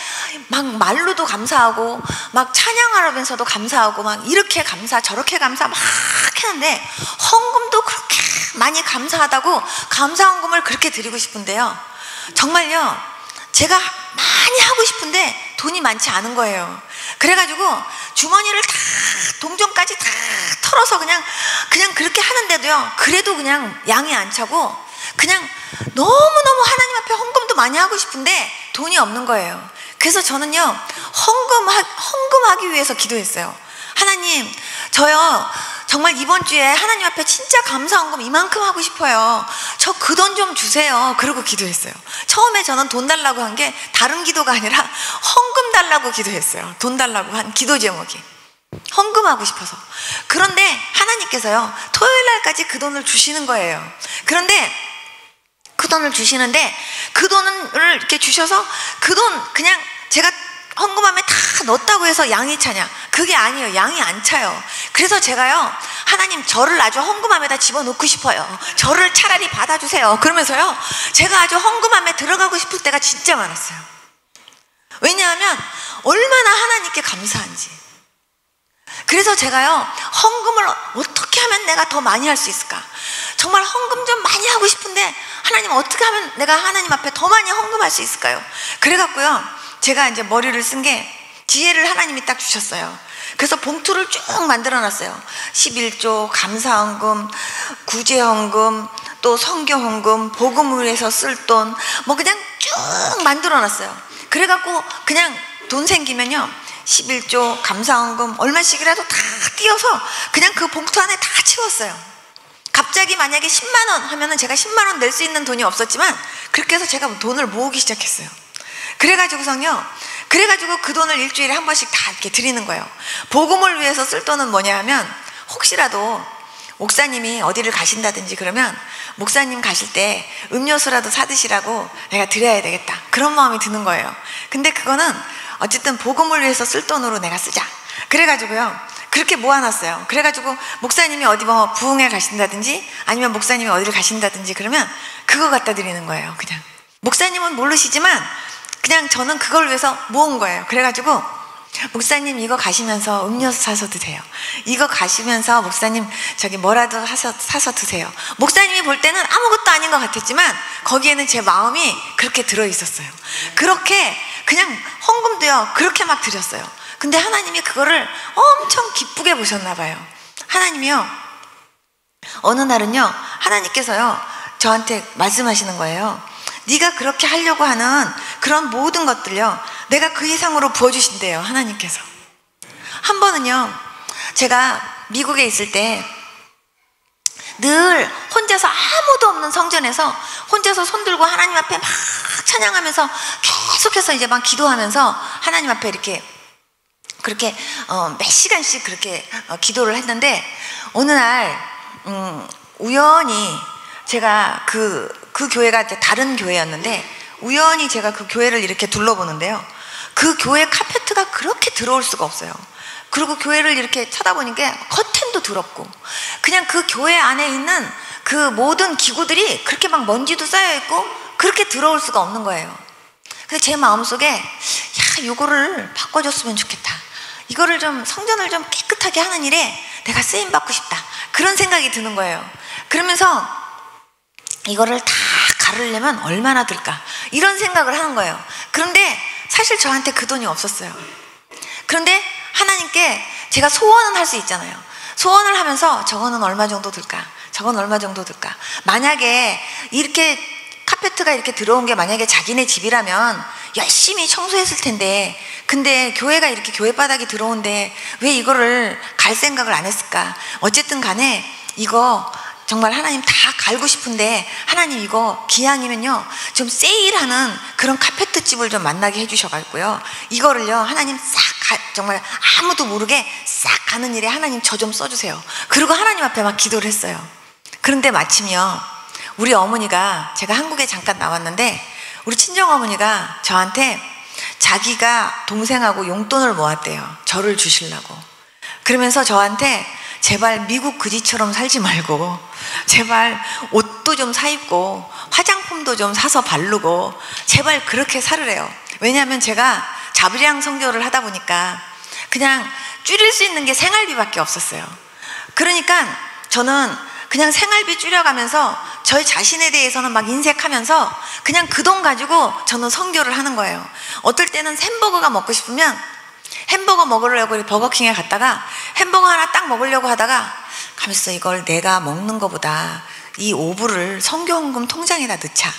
막 말로도 감사하고 막 찬양하면서도 감사하고 막 이렇게 감사 저렇게 감사 막 했는데, 헌금도 그렇게 많이 감사하다고 감사 헌금을 그렇게 드리고 싶은데요, 정말요 제가 많이 하고 싶은데 돈이 많지 않은 거예요. 그래가지고 주머니를 다, 동전까지 다 털어서 그냥 그렇게 하는데도요, 그래도 그냥 양이 안 차고, 그냥 너무너무 하나님 앞에 헌금도 많이 하고 싶은데 돈이 없는 거예요. 그래서 저는요, 헌금하기 위해서 기도했어요. 하나님, 저요 정말 이번 주에 하나님 앞에 진짜 감사 헌금 이만큼 하고 싶어요. 저 그 돈 좀 주세요. 그러고 기도했어요. 처음에 저는 돈 달라고 한 게 다른 기도가 아니라 헌금 달라고 기도했어요. 돈 달라고 한 기도 제목이 헌금하고 싶어서. 그런데 하나님께서요, 토요일 날까지 그 돈을 주시는 거예요. 그런데 그 돈을 주시는데, 그 돈을 이렇게 주셔서 그 돈 그냥 제가 헌금함에 다 넣었다고 해서 양이 차냐? 그게 아니에요. 양이 안 차요. 그래서 제가요, 하나님 저를 아주 헌금함에다 집어넣고 싶어요. 저를 차라리 받아주세요. 그러면서요, 제가 아주 헌금함에 들어가고 싶을 때가 진짜 많았어요. 왜냐하면 얼마나 하나님께 감사한지. 그래서 제가요, 헌금을 어떻게 하면 내가 더 많이 할 수 있을까? 정말 헌금 좀 많이 하고 싶은데, 하나님 어떻게 하면 내가 하나님 앞에 더 많이 헌금할 수 있을까요? 그래갖고요, 제가 이제 머리를 쓴 게, 지혜를 하나님이 딱 주셨어요. 그래서 봉투를 쭉 만들어 놨어요. 11조, 감사헌금, 구제헌금, 또 성교헌금, 복음을 위해서 쓸 돈, 뭐 그냥 쭉 만들어 놨어요. 그래갖고 그냥 돈 생기면요, 11조, 감사헌금 얼마씩이라도 다 띄어서 그냥 그 봉투 안에 다 채웠어요. 갑자기 만약에 10만 원 하면은 제가 10만 원 낼 수 있는 돈이 없었지만, 그렇게 해서 제가 돈을 모으기 시작했어요. 그래가지고 그 돈을 일주일에 한 번씩 다 이렇게 드리는 거예요. 복음을 위해서 쓸 돈은 뭐냐 하면, 혹시라도 목사님이 어디를 가신다든지 그러면 목사님 가실 때 음료수라도 사드시라고 내가 드려야 되겠다, 그런 마음이 드는 거예요. 근데 그거는 어쨌든 복음을 위해서 쓸 돈으로 내가 쓰자. 그래가지고요, 그렇게 모아놨어요. 그래가지고 목사님이 어디 뭐 부흥회 가신다든지 아니면 목사님이 어디를 가신다든지 그러면 그거 갖다 드리는 거예요. 그냥 목사님은 모르시지만 그냥 저는 그걸 위해서 모은 거예요. 그래가지고 목사님 이거 가시면서 음료수 사서 드세요. 이거 가시면서 목사님 저기 뭐라도 사서 드세요. 목사님이 볼 때는 아무것도 아닌 것 같았지만 거기에는 제 마음이 그렇게 들어있었어요. 그렇게 그냥 헌금도요, 그렇게 막 드렸어요. 근데 하나님이 그거를 엄청 기쁘게 보셨나 봐요. 하나님이요, 어느 날은요, 하나님께서요 저한테 말씀하시는 거예요. 네가 그렇게 하려고 하는 그런 모든 것들요, 내가 그 이상으로 부어주신대요. 하나님께서. 한 번은요, 제가 미국에 있을 때 늘 혼자서 아무도 없는 성전에서 혼자서 손 들고 하나님 앞에 막 찬양하면서 계속해서 이제 막 기도하면서 하나님 앞에 이렇게 그렇게 몇 시간씩 그렇게 기도를 했는데 어느 날 우연히 제가 그 교회가 이제 다른 교회였는데 우연히 제가 그 교회를 이렇게 둘러보는데요. 그 교회 카페트가 그렇게 들어올 수가 없어요. 그리고 교회를 이렇게 쳐다보니까 커튼도 더럽고 그냥 그 교회 안에 있는 그 모든 기구들이 그렇게 막 먼지도 쌓여있고 그렇게 들어올 수가 없는 거예요. 근데 제 마음속에 야, 이거를 바꿔줬으면 좋겠다. 이거를 좀 성전을 좀 깨끗하게 하는 일에 내가 쓰임받고 싶다. 그런 생각이 드는 거예요. 그러면서 이거를 다 가르려면 얼마나 들까? 이런 생각을 하는 거예요. 그런데 사실 저한테 그 돈이 없었어요. 그런데 하나님께 제가 소원은 할 수 있잖아요. 소원을 하면서 저거는 얼마 정도 들까? 저건 얼마 정도 들까? 만약에 이렇게 카페트가 이렇게 들어온 게 만약에 자기네 집이라면 열심히 청소했을 텐데 근데 교회가 이렇게 교회 바닥이 들어온데 왜 이거를 갈 생각을 안 했을까? 어쨌든 간에 이거 정말 하나님 다 갈고 싶은데 하나님 이거 기왕이면요 좀 세일하는 그런 카페트 집을 좀 만나게 해주셔가지고요 이거를요 하나님 정말 아무도 모르게 싹 가는 일에 하나님 저 좀 써주세요. 그리고 하나님 앞에 막 기도를 했어요. 그런데 마침요 우리 어머니가 제가 한국에 잠깐 나왔는데 우리 친정어머니가 저한테 자기가 동생하고 용돈을 모았대요. 저를 주시려고. 그러면서 저한테 제발 미국 그지처럼 살지 말고 제발 옷도 좀 사 입고 화장품도 좀 사서 바르고 제발 그렇게 살으래요. 왜냐하면 제가 자비량 선교를 하다 보니까 그냥 줄일 수 있는 게 생활비밖에 없었어요. 그러니까 저는 그냥 생활비 줄여가면서 저희 자신에 대해서는 막 인색하면서 그냥 그 돈 가지고 저는 선교를 하는 거예요. 어떨 때는 햄버거가 먹고 싶으면 햄버거 먹으려고 버거킹에 갔다가 햄버거 하나 딱 먹으려고 하다가 가면서 이걸 내가 먹는 것보다 이 오불을 선교헌금 통장에다 넣자.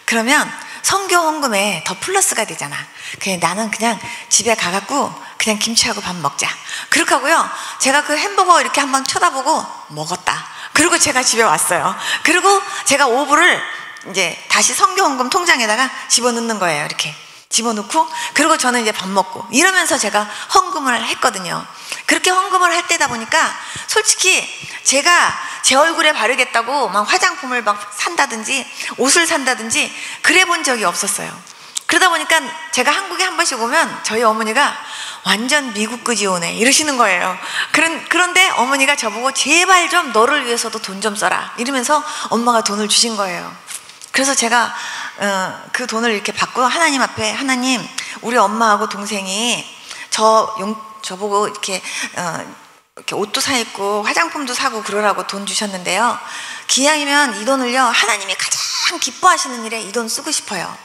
그러면 선교헌금에 더 플러스가 되잖아. 그냥 나는 그냥 집에 가갖고 그냥 김치하고 밥 먹자. 그렇게 하고요. 제가 그 햄버거 이렇게 한번 쳐다보고 먹었다. 그리고 제가 집에 왔어요. 그리고 제가 오불을 이제 다시 선교헌금 통장에다가 집어넣는 거예요. 이렇게 집어넣고 그리고 저는 이제 밥 먹고 이러면서 제가 헌금을 했거든요. 그렇게 헌금을 할 때다 보니까 솔직히 제가 제 얼굴에 바르겠다고 막 화장품을 막 산다든지 옷을 산다든지 그래 본 적이 없었어요. 그러다 보니까 제가 한국에 한 번씩 오면 저희 어머니가 완전 미국 그지 오네 이러시는 거예요. 그런데 어머니가 저보고 제발 좀 너를 위해서도 돈 좀 써라 이러면서 엄마가 돈을 주신 거예요. 그래서 제가 그 돈을 이렇게 받고 하나님 앞에 하나님 우리 엄마하고 동생이 저보고 이렇게 옷도 사 입고 화장품도 사고 그러라고 돈 주셨는데요. 기왕이면 이 돈을요 하나님이 가장 기뻐하시는 일에 이 돈 쓰고 싶어요.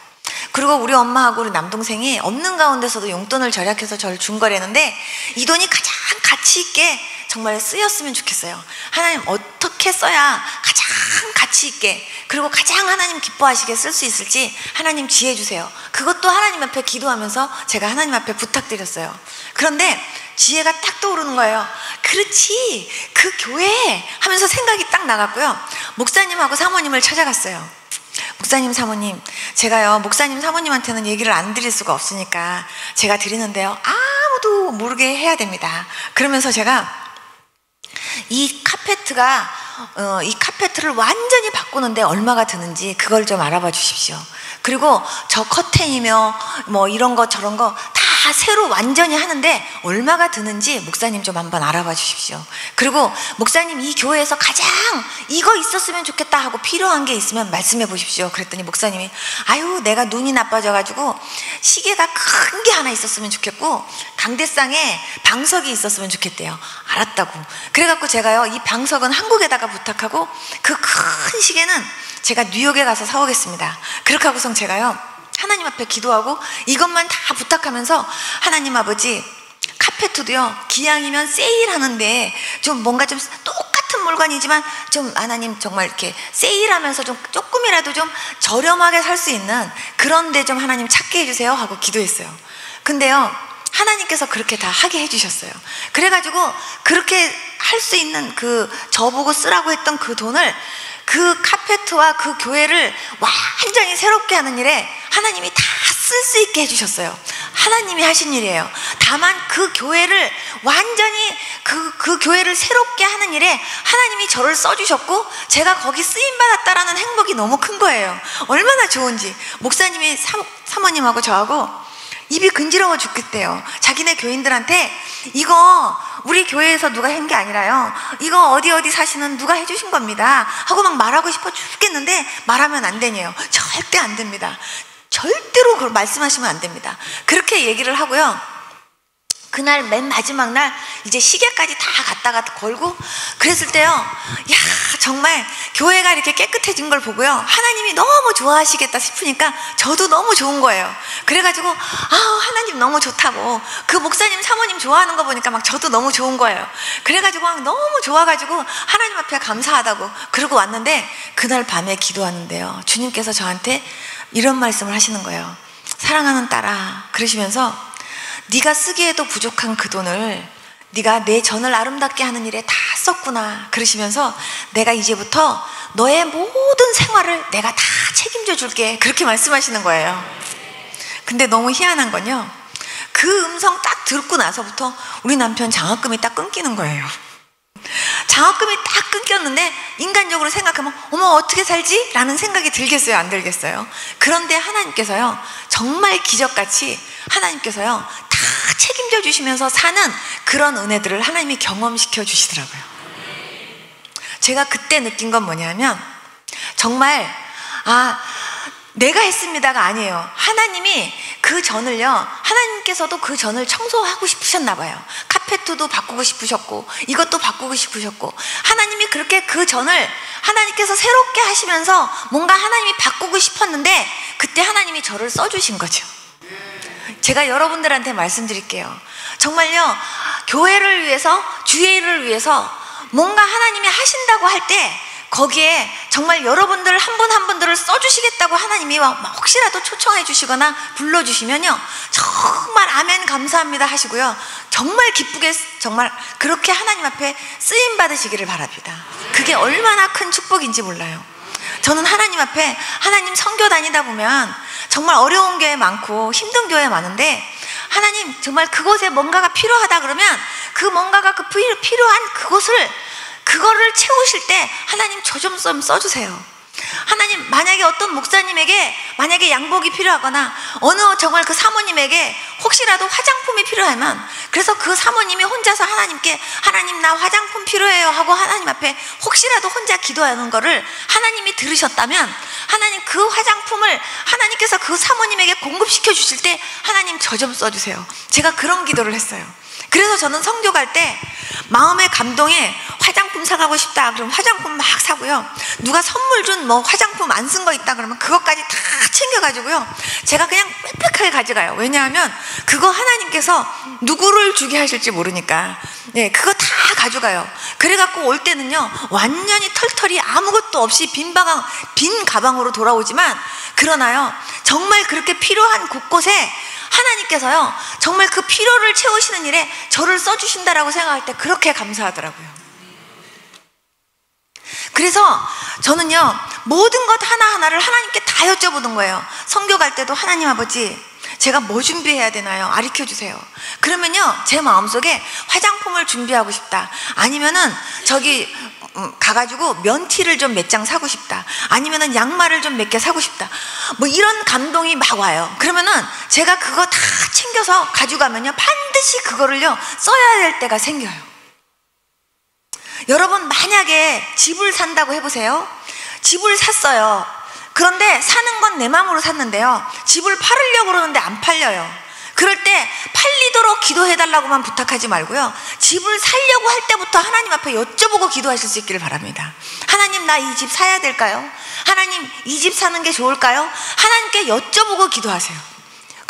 그리고 우리 엄마하고 우리 남동생이 없는 가운데서도 용돈을 절약해서 저를 준 거라는데 이 돈이 가장 가치 있게 정말 쓰였으면 좋겠어요. 하나님 어떻게 써야 가장 가치 있게 그리고 가장 하나님 기뻐하시게 쓸 수 있을지 하나님 지혜 주세요. 그것도 하나님 앞에 기도하면서 제가 하나님 앞에 부탁드렸어요. 그런데 지혜가 딱 떠오르는 거예요. 그렇지 그 교회 하면서 생각이 딱 나갔고요. 목사님하고 사모님을 찾아갔어요. 목사님 사모님 제가요 목사님 사모님한테는 얘기를 안 드릴 수가 없으니까 제가 드리는데요 아무도 모르게 해야 됩니다. 그러면서 제가 이 카페트를 완전히 바꾸는데 얼마가 드는지 그걸 좀 알아봐 주십시오. 그리고 저 커튼이며 뭐 이런 거 저런 거 다 새로 완전히 하는데 얼마가 드는지 목사님 좀 한번 알아봐 주십시오. 그리고 목사님 이 교회에서 가장 이거 있었으면 좋겠다 하고 필요한 게 있으면 말씀해 보십시오. 그랬더니 목사님이 아유 내가 눈이 나빠져가지고 시계가 큰 게 하나 있었으면 좋겠고 강대상에 방석이 있었으면 좋겠대요. 알았다고. 그래갖고 제가요 이 방석은 한국에다가 부탁하고 그 큰 시계는 제가 뉴욕에 가서 사오겠습니다. 그렇게 하고선 제가요 하나님 앞에 기도하고 이것만 다 부탁하면서 하나님 아버지 카페트도요 기왕이면 세일하는데 좀 뭔가 좀 똑같은 물건이지만 좀 하나님 정말 이렇게 세일하면서 좀 조금이라도 좀 저렴하게 살 수 있는 그런 데 좀 하나님 찾게 해주세요 하고 기도했어요. 근데요 하나님께서 그렇게 다 하게 해주셨어요. 그래가지고 그렇게 할 수 있는 저보고 쓰라고 했던 그 돈을 그 카페트와 그 교회를 완전히 새롭게 하는 일에 하나님이 다 쓸 수 있게 해주셨어요. 하나님이 하신 일이에요. 다만 그 교회를 완전히 그 교회를 새롭게 하는 일에 하나님이 저를 써주셨고 제가 거기 쓰임받았다라는 행복이 너무 큰 거예요. 얼마나 좋은지. 목사님이 사모님하고 저하고 입이 근지러워 죽겠대요. 자기네 교인들한테 이거 우리 교회에서 누가 한 게 아니라요, 이거 어디 사시는 누가 해주신 겁니다 하고 막 말하고 싶어 죽겠는데 말하면 안 되네요. 절대 안 됩니다. 절대로 그걸 말씀하시면 안 됩니다. 그렇게 얘기를 하고요, 그날 맨 마지막 날 이제 시계까지 다 갖다가 걸고 그랬을 때요, 야 정말 교회가 이렇게 깨끗해진 걸 보고요, 하나님이 너무 좋아하시겠다 싶으니까 저도 너무 좋은 거예요. 그래가지고 하나님 너무 좋다고, 그 목사님 사모님 좋아하는 거 보니까 막 저도 너무 좋은 거예요. 그래가지고 막 너무 좋아가지고 하나님 앞에 감사하다고 그러고 왔는데, 그날 밤에 기도하는데요, 주님께서 저한테 이런 말씀을 하시는 거예요. 사랑하는 딸아, 그러시면서 네가 쓰기에도 부족한 그 돈을 네가 내 전을 아름답게 하는 일에 다 썼구나 그러시면서 내가 이제부터 너의 모든 생활을 내가 다 책임져 줄게, 그렇게 말씀하시는 거예요. 근데 너무 희한한 건요, 그 음성 딱 듣고 나서부터 우리 남편 장학금이 딱 끊기는 거예요. 장학금이 딱 끊겼는데 인간적으로 생각하면 어머 어떻게 살지? 라는 생각이 들겠어요, 안 들겠어요? 그런데 하나님께서요, 정말 기적같이 하나님께서요 다 책임져 주시면서 사는 그런 은혜들을 하나님이 경험시켜 주시더라고요. 제가 그때 느낀 건 뭐냐면, 정말 내가 했습니다가 아니에요. 하나님이 그 전을요, 하나님께서도 그 전을 청소하고 싶으셨나 봐요. 카페트도 바꾸고 싶으셨고 이것도 바꾸고 싶으셨고, 하나님이 그렇게 그 전을 하나님께서 새롭게 하시면서 뭔가 하나님이 바꾸고 싶었는데 그때 하나님이 저를 써주신 거죠. 제가 여러분들한테 말씀드릴게요. 정말요, 교회를 위해서, 주의 일을 위해서 뭔가 하나님이 하신다고 할 때 거기에 정말 여러분들 한 분 한 분들을 써주시겠다고 하나님이 혹시라도 초청해 주시거나 불러주시면요, 정말 아멘 감사합니다 하시고요, 정말 기쁘게 정말 그렇게 하나님 앞에 쓰임 받으시기를 바랍니다. 그게 얼마나 큰 축복인지 몰라요. 저는 하나님 앞에, 하나님 선교 다니다 보면 정말 어려운 교회 많고 힘든 교회 많은데, 하나님 정말 그곳에 뭔가가 필요하다 그러면 그 뭔가가 그 필요한 그거를 채우실 때 하나님 저 좀 써주세요. 하나님, 만약에 어떤 목사님에게 만약에 양복이 필요하거나 어느 정말 그 사모님에게 혹시라도 화장품이 필요하면, 그래서 그 사모님이 혼자서 하나님께 하나님 나 화장품 필요해요 하고 하나님 앞에 혹시라도 혼자 기도하는 거를 하나님이 들으셨다면, 하나님 그 화장품을 하나님께서 그 사모님에게 공급시켜 주실 때 하나님 저 좀 써주세요. 제가 그런 기도를 했어요. 그래서 저는 선교 갈 때 마음의 감동에 화장품 사가고 싶다 그러면 화장품 막 사고요, 누가 선물 준 뭐 화장품 안 쓴 거 있다 그러면 그것까지 다 챙겨가지고요, 제가 그냥 빽빽하게 가져가요. 왜냐하면 그거 하나님께서 누구를 주게 하실지 모르니까 그거 다 가져가요. 그래갖고 올 때는요, 완전히 털털이 아무것도 없이 빈 가방으로 돌아오지만, 그러나요 정말 그렇게 필요한 곳곳에 하나님께서요 정말 그 필요를 채우시는 일에 저를 써주신다라고 생각할 때 그렇게 감사하더라고요. 그래서 저는요 모든 것 하나하나를 하나님께 다 여쭤보는 거예요. 선교 갈 때도 하나님 아버지, 제가 뭐 준비해야 되나요? 가르쳐 주세요. 그러면요 제 마음속에 화장품을 준비하고 싶다, 아니면은 저기 가가지고 면티를 좀 몇 장 사고 싶다, 아니면은 양말을 좀 몇 개 사고 싶다, 뭐 이런 감동이 막 와요. 그러면은 제가 그거 다 챙겨서 가져가면요 반드시 그거를요 써야 될 때가 생겨요. 여러분, 만약에 집을 산다고 해보세요. 집을 샀어요. 그런데 사는 건 내 마음으로 샀는데요, 집을 팔으려고 그러는데 안 팔려요. 그럴 때 팔리도록 기도해달라고만 부탁하지 말고요, 집을 살려고 할 때부터 하나님 앞에 여쭤보고 기도하실 수 있기를 바랍니다. 하나님, 나 이 집 사야 될까요? 하나님, 이 집 사는 게 좋을까요? 하나님께 여쭤보고 기도하세요.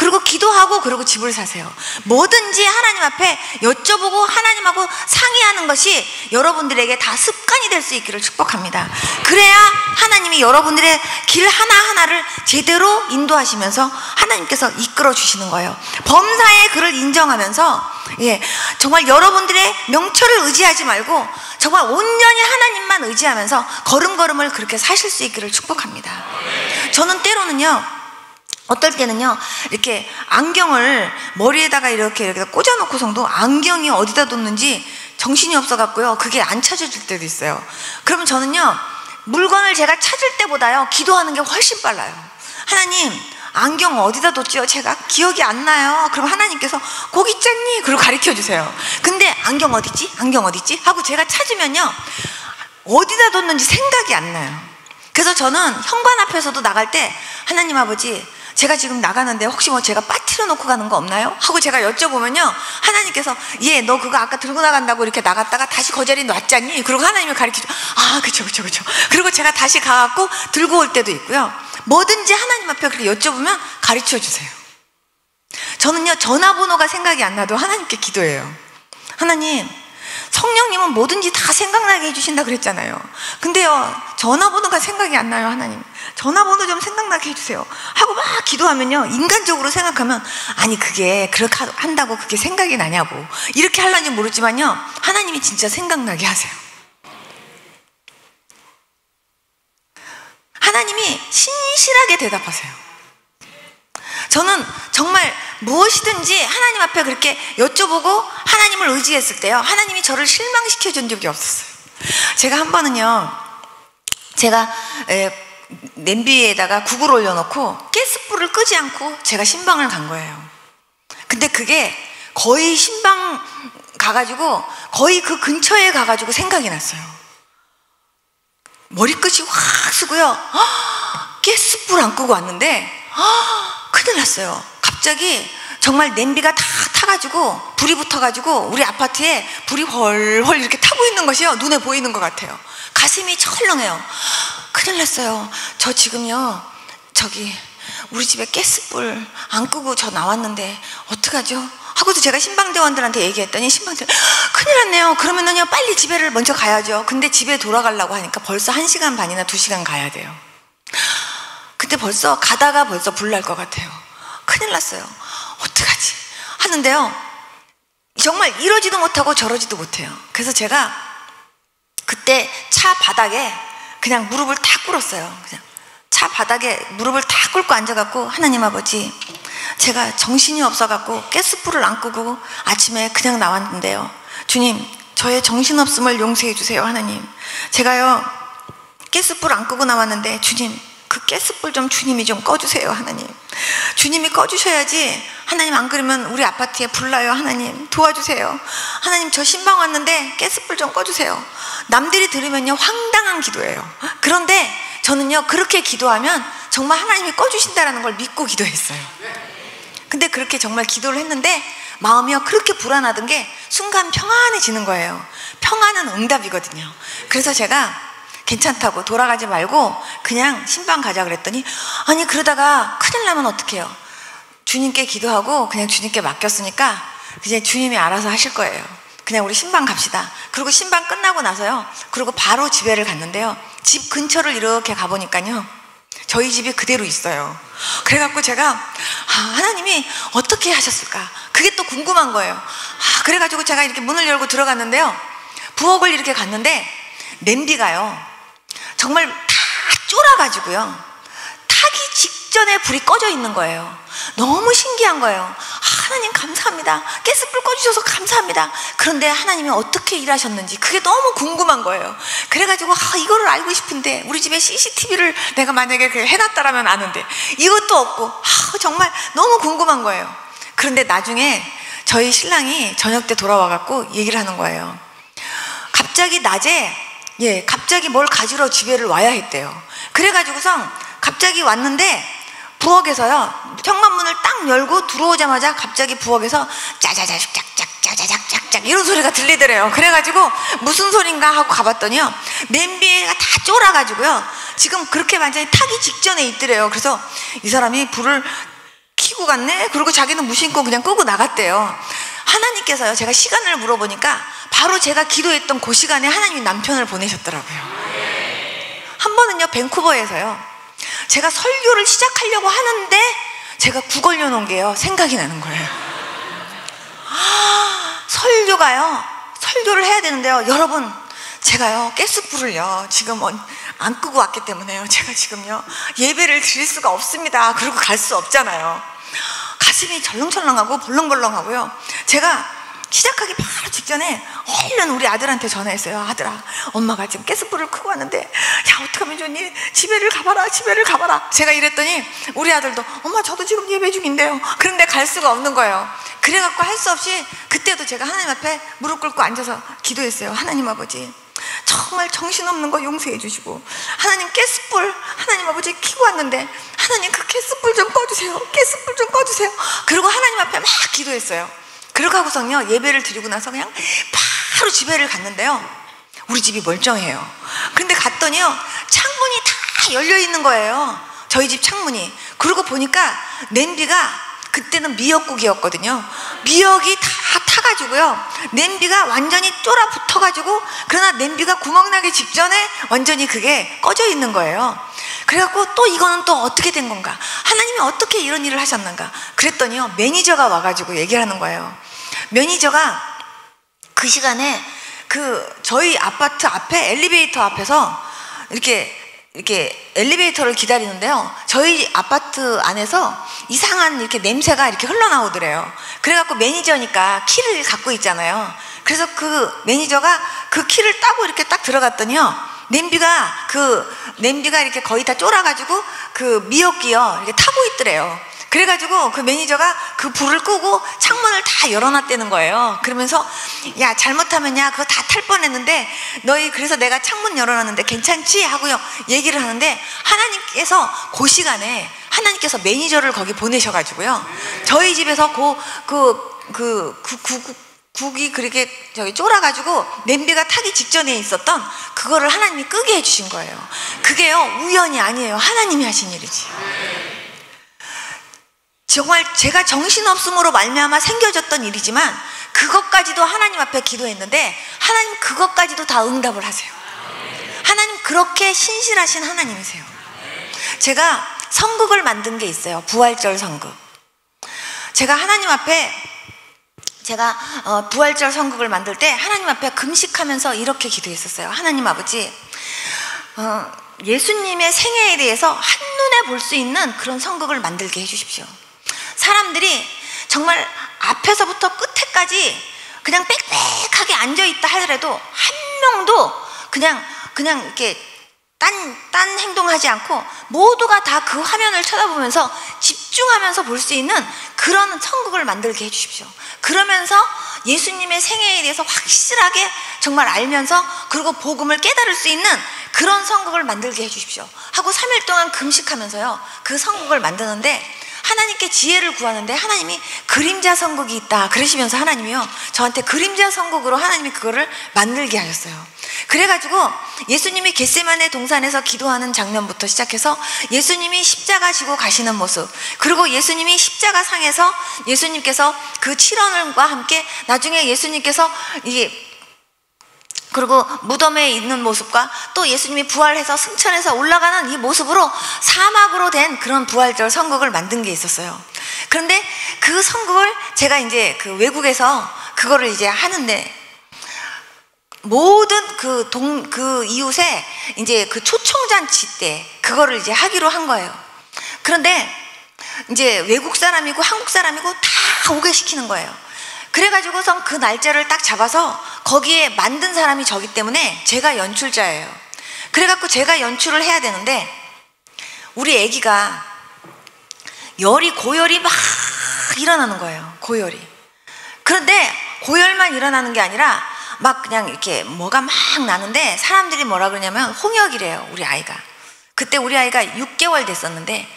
그리고 기도하고 그리고 집을 사세요. 뭐든지 하나님 앞에 여쭤보고 하나님하고 상의하는 것이 여러분들에게 다 습관이 될 수 있기를 축복합니다. 그래야 하나님이 여러분들의 길 하나하나를 제대로 인도하시면서 하나님께서 이끌어 주시는 거예요. 범사의 그를 인정하면서 정말 여러분들의 명철을 의지하지 말고 정말 온전히 하나님만 의지하면서 걸음걸음을 그렇게 사실 수 있기를 축복합니다. 저는 때로는요, 어떨 때는요, 이렇게 안경을 머리에다가 이렇게 꽂아놓고서도 안경이 어디다 뒀는지 정신이 없어갖고요, 그게 안 찾아질 때도 있어요. 그러면 저는요, 물건을 제가 찾을 때보다요, 기도하는 게 훨씬 빨라요. 하나님, 안경 어디다 뒀지요? 제가 기억이 안 나요. 그럼 하나님께서 거기 있잖니? 그리고 가르쳐 주세요. 근데 안경 어딨지? 안경 어딨지? 하고 제가 찾으면요, 어디다 뒀는지 생각이 안 나요. 그래서 저는 현관 앞에서도 나갈 때 하나님 아버지, 제가 지금 나가는데 혹시 뭐 제가 빠뜨려 놓고 가는 거 없나요? 하고 제가 여쭤보면요, 하나님께서 너 그거 아까 들고 나간다고 이렇게 나갔다가 다시 그 자리에 놨잖니? 그리고 하나님이 가르쳐줘. 아, 그쵸. 그리고 제가 다시 가갖고 들고 올 때도 있고요. 뭐든지 하나님 앞에 그렇게 여쭤보면 가르쳐 주세요. 저는요, 전화번호가 생각이 안 나도 하나님께 기도해요. 하나님, 성령님은 뭐든지 다 생각나게 해주신다 그랬잖아요. 근데요, 전화번호가 생각이 안 나요. 하나님, 전화번호 좀 생각나게 해주세요 하고 막 기도하면요, 인간적으로 생각하면 아니 그게 그렇게 한다고 그게 생각이 나냐고 이렇게 하려는지 모르지만요, 하나님이 진짜 생각나게 하세요. 하나님이 신실하게 대답하세요. 저는 정말 무엇이든지 하나님 앞에 그렇게 여쭤보고 하나님을 의지했을 때요, 하나님이 저를 실망시켜 준 적이 없었어요. 제가 한 번은요, 제가 냄비에다가 국을 올려놓고 가스불을 끄지 않고 제가 신방을 간 거예요. 근데 그게 거의 신방 가가지고 거의 그 근처에 가가지고 생각이 났어요. 머리끝이 확 쓰고요, 가스불 안 끄고 왔는데 큰일 났어요. 갑자기 정말 냄비가 다 타가지고 불이 붙어가지고 우리 아파트에 불이 헐헐 이렇게 타고 있는 것이요, 눈에 보이는 것 같아요. 가슴이 철렁해요. 큰일 났어요. 저 지금요, 저기 우리 집에 가스불 안 끄고 저 나왔는데 어떡하죠? 하고도 제가 신방대원들한테 얘기했더니 신방대원, 큰일 났네요. 그러면은요, 빨리 집에를 먼저 가야죠. 근데 집에 돌아가려고 하니까 벌써 1시간 반이나 2시간 가야 돼요. 근데 벌써 가다가 벌써 불 날 것 같아요. 큰일 났어요. 어떡하지? 하는데요, 정말 이러지도 못하고 저러지도 못해요. 그래서 제가 그때 차 바닥에 그냥 무릎을 탁 꿇었어요. 그냥 차 바닥에 무릎을 탁 꿇고 앉아갖고, 하나님 아버지, 제가 정신이 없어갖고 가스불을 안 끄고 아침에 그냥 나왔는데요, 주님, 저의 정신없음을 용서해 주세요. 하나님, 제가요 가스불 안 끄고 나왔는데 주님, 그 가스불 좀 주님이 좀 꺼주세요. 하나님, 주님이 꺼주셔야지. 하나님, 안 그러면 우리 아파트에 불 나요. 하나님, 도와주세요. 하나님, 저 신방 왔는데 가스불 좀 꺼주세요. 남들이 들으면요, 황당한 기도예요. 그런데 저는요, 그렇게 기도하면 정말 하나님이 꺼주신다라는 걸 믿고 기도했어요. 근데 그렇게 정말 기도를 했는데 마음이요, 그렇게 불안하던 게 순간 평안해지는 거예요. 평안은 응답이거든요. 그래서 제가 괜찮다고 돌아가지 말고 그냥 신방 가자 그랬더니, 아니 그러다가 큰일 나면 어떡해요? 주님께 기도하고 그냥 주님께 맡겼으니까 이제 주님이 알아서 하실 거예요. 그냥 우리 신방 갑시다. 그리고 신방 끝나고 나서요, 그리고 바로 집에를 갔는데요, 집 근처를 이렇게 가보니까요, 저희 집이 그대로 있어요. 그래갖고 제가 하나님이 어떻게 하셨을까, 그게 또 궁금한 거예요. 그래가지고 제가 이렇게 문을 열고 들어갔는데요, 부엌을 이렇게 갔는데 냄비가요 정말 다 쫄아가지고요, 타기 직전에 불이 꺼져 있는 거예요. 너무 신기한 거예요. 하나님 감사합니다. 가스불 꺼주셔서 감사합니다. 그런데 하나님이 어떻게 일하셨는지 그게 너무 궁금한 거예요. 그래가지고 이거를 알고 싶은데, 우리 집에 CCTV를 내가 만약에 해놨다라면 아는데 이것도 없고, 정말 너무 궁금한 거예요. 그런데 나중에 저희 신랑이 저녁 때 돌아와갖고 얘기를 하는 거예요. 갑자기 낮에 갑자기 뭘 가지러 집에를 와야 했대요. 그래가지고서 갑자기 왔는데 부엌에서요, 현관문을 딱 열고 들어오자마자 갑자기 부엌에서 짜자자작 짝짝짝짝짝짝 이런 소리가 들리더래요. 그래가지고 무슨 소린가 하고 가봤더니요, 냄비가 다 쫄아가지고요 지금 그렇게 완전히 타기 직전에 있더래요. 그래서 이 사람이 불을 키고 갔네? 그리고 자기는 무심코 그냥 끄고 나갔대요. 하나님께서요, 제가 시간을 물어보니까 바로 제가 기도했던 그 시간에 하나님이 남편을 보내셨더라고요. 한 번은요, 밴쿠버에서요, 제가 설교를 시작하려고 하는데 제가 국 올려놓은 게요, 생각이 나는 거예요. 설교를 해야 되는데요, 여러분, 제가요, 가스불을요, 지금 안 끄고 왔기 때문에요, 제가 지금요, 예배를 드릴 수가 없습니다. 그리고 갈 수 없잖아요. 가슴이 철렁철렁하고 벌렁벌렁하고요. 제가 시작하기 바로 직전에 얼른 우리 아들한테 전화했어요. 아들아, 엄마가 지금 가스불을 끄고 왔는데, 야, 어떡하면 좋니? 집에를 가봐라, 집에를 가봐라. 제가 이랬더니 우리 아들도, 엄마, 저도 지금 예배 중인데요. 그런데 갈 수가 없는 거예요. 그래갖고 할 수 없이 그때도 제가 하나님 앞에 무릎 꿇고 앉아서 기도했어요. 하나님 아버지, 정말 정신없는 거 용서해 주시고, 하나님, 가스불 하나님 아버지 켜고 왔는데 하나님, 그 가스불 좀 꺼주세요. 가스불 좀 꺼주세요. 그리고 하나님 앞에 막 기도했어요. 그러고 하고서는요, 예배를 드리고 나서 그냥 바로 집에를 갔는데요, 우리 집이 멀쩡해요. 근데 갔더니요, 창문이 다 열려 있는 거예요. 저희 집 창문이. 그러고 보니까 냄비가, 그때는 미역국이었거든요. 미역이 다 타가지고요, 냄비가 완전히 쫄아 붙어가지고, 그러나 냄비가 구멍나기 직전에 완전히 그게 꺼져 있는 거예요. 그래갖고 또 이거는 또 어떻게 된 건가, 하나님이 어떻게 이런 일을 하셨는가. 그랬더니요, 매니저가 와가지고 얘기를 하는 거예요. 매니저가 그 시간에 저희 아파트 앞에 엘리베이터 앞에서 이렇게 엘리베이터를 기다리는데요, 저희 아파트 안에서 이상한 이렇게 냄새가 이렇게 흘러나오더래요. 그래갖고 매니저니까 키를 갖고 있잖아요. 그래서 그 매니저가 그 키를 따고 이렇게 딱 들어갔더니요, 냄비가 이렇게 거의 다 쫄아가지고 그 미역기요, 이렇게 타고 있더래요. 그래가지고 그 매니저가 그 불을 끄고 창문을 다 열어놨다는 거예요. 그러면서, 야, 잘못하면 야, 그거 다 탈 뻔했는데 너희, 그래서 내가 창문 열어놨는데 괜찮지? 하고요 얘기를 하는데, 하나님께서 그 시간에 하나님께서 매니저를 거기 보내셔가지고요, 저희 집에서 국이 그렇게 쫄아가지고 냄비가 타기 직전에 있었던 그거를 하나님이 끄게 해주신 거예요. 그게요, 우연이 아니에요. 하나님이 하신 일이지. 정말 제가 정신없음으로 말미암아 생겨졌던 일이지만, 그것까지도 하나님 앞에 기도했는데 하나님 그것까지도 다 응답을 하세요. 하나님 그렇게 신실하신 하나님이세요. 제가 선극을 만든 게 있어요. 부활절 선극. 제가 하나님 앞에, 부활절 선극을 만들 때 하나님 앞에 금식하면서 이렇게 기도했었어요. 하나님 아버지, 예수님의 생애에 대해서 한눈에 볼 수 있는 그런 선극을 만들게 해주십시오. 사람들이 정말 앞에서부터 끝에까지 그냥 빽빽하게 앉아있다 하더라도 한 명도 그냥 이렇게 딴 행동하지 않고 모두가 다 그 화면을 쳐다보면서 집중하면서 볼 수 있는 그런 선극을 만들게 해주십시오. 그러면서 예수님의 생애에 대해서 확실하게 정말 알면서, 그리고 복음을 깨달을 수 있는 그런 선극을 만들게 해주십시오 하고 3일 동안 금식하면서요, 그 선극을 만드는데, 하나님께 지혜를 구하는데 하나님이 그림자 선극이 있다 그러시면서 하나님이요, 저한테 그림자 선극으로 하나님이 그거를 만들게 하셨어요. 그래가지고 예수님이 겟세마네 동산에서 기도하는 장면부터 시작해서 예수님이 십자가 지고 가시는 모습, 그리고 예수님이 십자가 상에서 예수님께서 그 7원과 함께 나중에 예수님께서 그리고 무덤에 있는 모습과 또 예수님이 부활해서 승천해서 올라가는 이 모습으로 사막으로 된 그런 부활절 선극을 만든 게 있었어요. 그런데 그 선극을 제가 이제 그 외국에서 그거를 이제 하는데, 모든 그 이웃에 이제 그 초청잔치 때 그거를 이제 하기로 한 거예요. 그런데 이제 외국 사람이고 한국 사람이고 다 오게 시키는 거예요. 그래가지고선 그 날짜를 딱 잡아서 거기에 만든 사람이 저기 때문에 제가 연출자예요. 그래갖고 제가 연출을 해야 되는데, 우리 아기가 고열이 막 일어나는 거예요. 고열이. 그런데 고열만 일어나는 게 아니라 막 그냥 이렇게 뭐가 막 나는데, 사람들이 뭐라 그러냐면 홍역이래요, 우리 아이가. 그때 우리 아이가 6개월 됐었는데,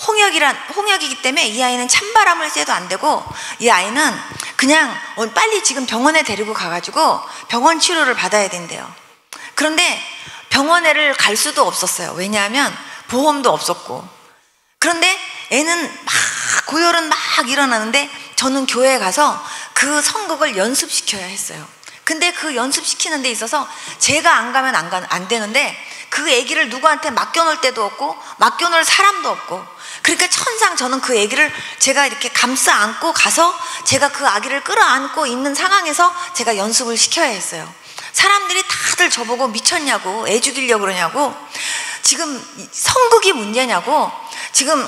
홍역이기 때문에 이 아이는 찬바람을 쐬도 안 되고, 이 아이는 그냥 빨리 지금 병원에 데리고 가가지고 병원 치료를 받아야 된대요. 그런데 병원에를 갈 수도 없었어요. 왜냐하면 보험도 없었고. 그런데 애는 막 고열은 막 일어나는데 저는 교회에 가서 그 성극을 연습시켜야 했어요. 근데 그 연습시키는 데 있어서 제가 안 가면 안 되는데 그 아기를 누구한테 맡겨놓을 데도 없고 맡겨놓을 사람도 없고, 그러니까 천상 저는 그 아기를 제가 이렇게 감싸 안고 가서 제가 그 아기를 끌어안고 있는 상황에서 제가 연습을 시켜야 했어요. 사람들이 다들 저보고 미쳤냐고, 애 죽이려고 그러냐고, 지금 성극이 문제냐고, 지금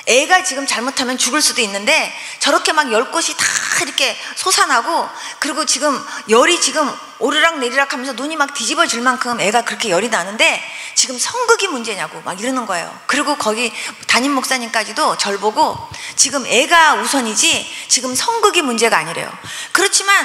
애가 지금 잘못하면 죽을 수도 있는데 저렇게 막 열 곳이 다 이렇게 솟아나고, 그리고 지금 열이 지금 오르락 내리락 하면서 눈이 막 뒤집어질 만큼 애가 그렇게 열이 나는데 지금 성극이 문제냐고 막 이러는 거예요. 그리고 거기 담임 목사님까지도 절 보고 지금 애가 우선이지 지금 성극이 문제가 아니래요. 그렇지만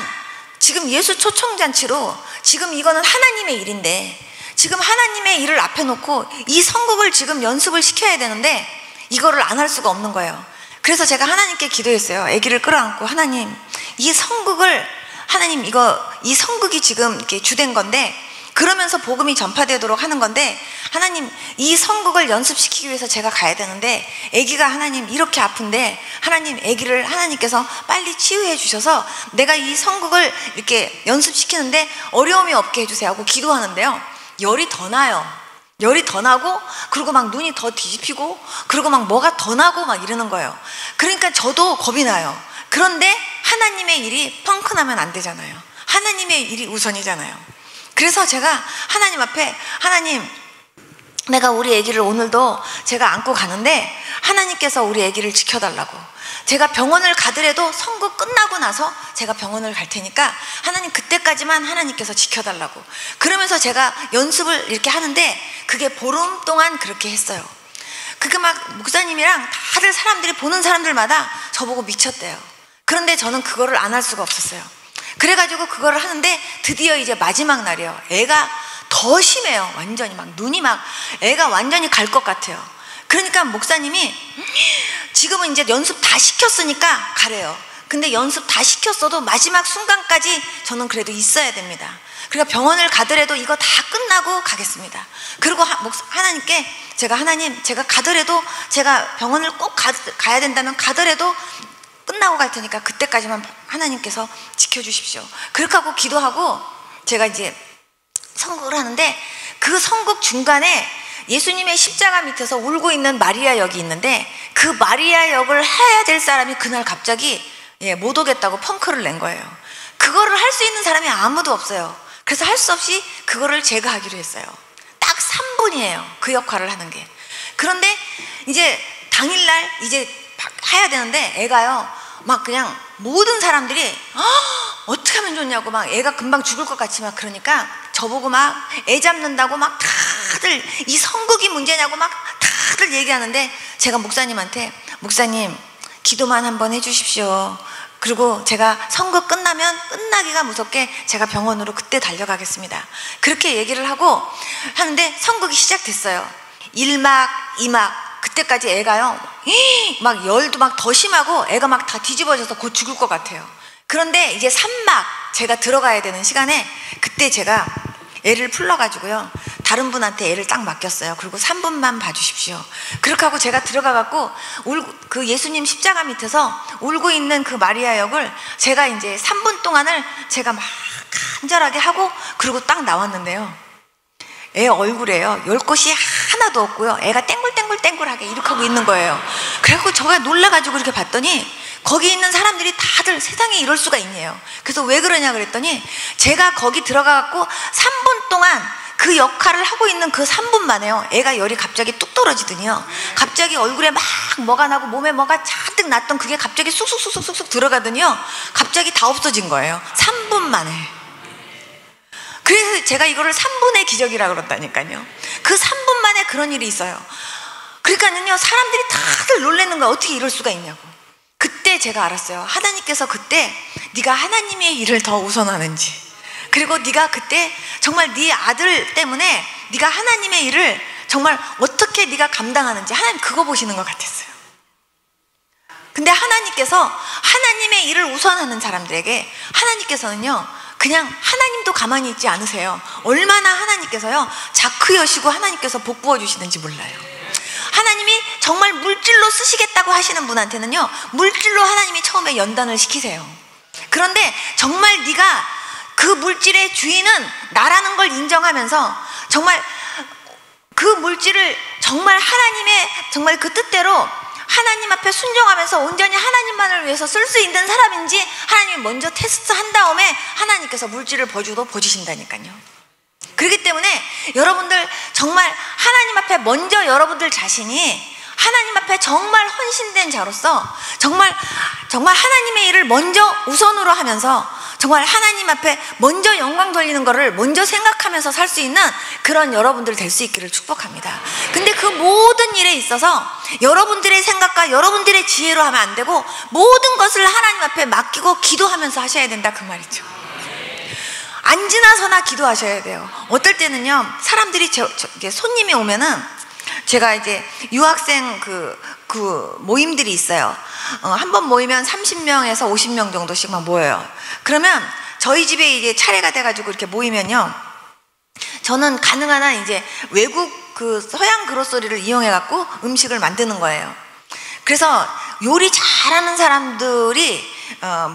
지금 예수 초청잔치로 지금 이거는 하나님의 일인데 지금 하나님의 일을 앞에 놓고 이 성극을 지금 연습을 시켜야 되는데 이거를 안 할 수가 없는 거예요. 그래서 제가 하나님께 기도했어요. 아기를 끌어안고, 하나님, 이 성극을, 하나님, 이 성극이 지금 이렇게 주된 건데, 그러면서 복음이 전파되도록 하는 건데, 하나님, 이 성극을 연습시키기 위해서 제가 가야 되는데, 아기가 하나님 이렇게 아픈데, 하나님, 아기를 하나님께서 빨리 치유해 주셔서 내가 이 성극을 이렇게 연습시키는데 어려움이 없게 해주세요 하고 기도하는데요, 열이 더 나요. 열이 더 나고, 그리고 막 눈이 더 뒤집히고, 그리고 막 뭐가 더 나고 막 이러는 거예요. 그러니까 저도 겁이 나요. 그런데 하나님의 일이 펑크 나면 안 되잖아요. 하나님의 일이 우선이잖아요. 그래서 제가 하나님 앞에, 하나님, 내가 우리 아기를 오늘도 제가 안고 가는데 하나님께서 우리 아기를 지켜달라고, 제가 병원을 가더라도 선거 끝나고 나서 제가 병원을 갈 테니까 하나님 그때까지만 하나님께서 지켜달라고, 그러면서 제가 연습을 이렇게 하는데 그게 보름 동안 그렇게 했어요. 그게 막 목사님이랑 다들 사람들이 보는 사람들마다 저보고 미쳤대요. 그런데 저는 그거를 안 할 수가 없었어요. 그래가지고 그거를 하는데 드디어 이제 마지막 날이에요. 애가 더 심해요. 완전히 막 눈이 막 애가 완전히 갈 것 같아요. 그러니까 목사님이 지금은 이제 연습 다 시켰으니까 가래요. 근데 연습 다 시켰어도 마지막 순간까지 저는 그래도 있어야 됩니다. 그러니까 병원을 가더라도 이거 다 끝나고 가겠습니다. 그리고 하나님께 제가, 하나님, 제가 가더라도, 제가 병원을 꼭 가야 된다면 가더라도 끝나고 갈 테니까 그때까지만 하나님께서 지켜주십시오. 그렇게 하고 기도하고 제가 이제 선곡을 하는데, 그 선곡 중간에 예수님의 십자가 밑에서 울고 있는 마리아 역이 있는데, 그 마리아 역을 해야 될 사람이 그날 갑자기 못 오겠다고 펑크를 낸 거예요. 그거를 할 수 있는 사람이 아무도 없어요. 그래서 할 수 없이 그거를 제가 하기로 했어요. 딱 3분이에요 그 역할을 하는 게. 그런데 이제 당일날 이제 해야 되는데 애가요 막 그냥 모든 사람들이 어떻게 하면 좋냐고 막 애가 금방 죽을 것 같이 막 그러니까 저보고 막 애 잡는다고 막 다들 이 성극이 문제냐고 막 다들 얘기하는데, 제가 목사님한테, 목사님 기도만 한번 해주십시오. 그리고 제가 선거 끝나면 끝나기가 무섭게 제가 병원으로 그때 달려가겠습니다. 그렇게 얘기를 하고 하는데 선거기 시작됐어요. 1막 2막 그때까지 애가요 막 열도 막 더 심하고 애가 막 다 뒤집어져서 곧 죽을 것 같아요. 그런데 이제 3막 제가 들어가야 되는 시간에 그때 제가 애를 풀러가지고요 다른 분한테 애를 딱 맡겼어요. 그리고 3분만 봐주십시오. 그렇게 하고 제가 들어가갖고 그 예수님 십자가 밑에서 울고 있는 그 마리아 역을 제가 이제 3분 동안을 제가 막 간절하게 하고, 그리고 딱 나왔는데요, 애 얼굴에요 10곳이 하나도 없고요 애가 땡글땡글땡글하게 이렇게 하고 있는 거예요. 그래갖고 제가 놀라가지고 이렇게 봤더니 거기 있는 사람들이 다들 세상에 이럴 수가 있네요. 그래서 왜 그러냐 그랬더니 제가 거기 들어가갖고 3분 동안 그 역할을 하고 있는 그 3분 만에요 애가 열이 갑자기 뚝 떨어지더니요 갑자기 얼굴에 막 뭐가 나고 몸에 뭐가 잔뜩 났던 그게 갑자기 쑥쑥쑥쑥쑥 들어가더니요 갑자기 다 없어진 거예요 3분 만에. 그래서 제가 이거를 3분의 기적이라고 그런다니까요. 그 3분 만에 그런 일이 있어요. 그러니까는요 사람들이 다들 놀라는 거야. 어떻게 이럴 수가 있냐고. 그때 제가 알았어요. 하나님께서 그때 네가 하나님의 일을 더 우선하는지, 그리고 네가 그때 정말 네 아들 때문에 네가 하나님의 일을 정말 어떻게 네가 감당하는지 하나님 그거 보시는 것 같았어요. 근데 하나님께서 하나님의 일을 우선하는 사람들에게 하나님께서는요 그냥 하나님도 가만히 있지 않으세요. 얼마나 하나님께서요 자크 여시고 하나님께서 복 부어 주시는지 몰라요. 하나님이 정말 물질로 쓰시겠다고 하시는 분한테는요, 물질로 하나님이 처음에 연단을 시키세요. 그런데 정말 네가 그 물질의 주인은 나라는 걸 인정하면서 정말 그 물질을 정말 하나님의 정말 그 뜻대로 하나님 앞에 순종하면서 온전히 하나님만을 위해서 쓸 수 있는 사람인지 하나님이 먼저 테스트한 다음에 하나님께서 물질을 버주신다니까요. 그렇기 때문에 여러분들 정말 하나님 앞에 먼저 여러분들 자신이 하나님 앞에 정말 헌신된 자로서 정말 하나님의 일을 먼저 우선으로 하면서 정말 하나님 앞에 먼저 영광 돌리는 것을 먼저 생각하면서 살 수 있는 그런 여러분들 될 수 있기를 축복합니다. 근데 그 모든 일에 있어서 여러분들의 생각과 여러분들의 지혜로 하면 안 되고 모든 것을 하나님 앞에 맡기고 기도하면서 하셔야 된다, 그 말이죠. 앉으나 서나 기도하셔야 돼요. 어떨 때는요, 사람들이 손님이 오면은 제가 이제 유학생 그 모임들이 있어요. 한 번 모이면 30명에서 50명 정도씩만 모여요. 그러면 저희 집에 이제 차례가 돼가지고 이렇게 모이면요, 저는 가능한 한 이제 외국 그 서양 그로서리를 이용해갖고 음식을 만드는 거예요. 그래서 요리 잘하는 사람들이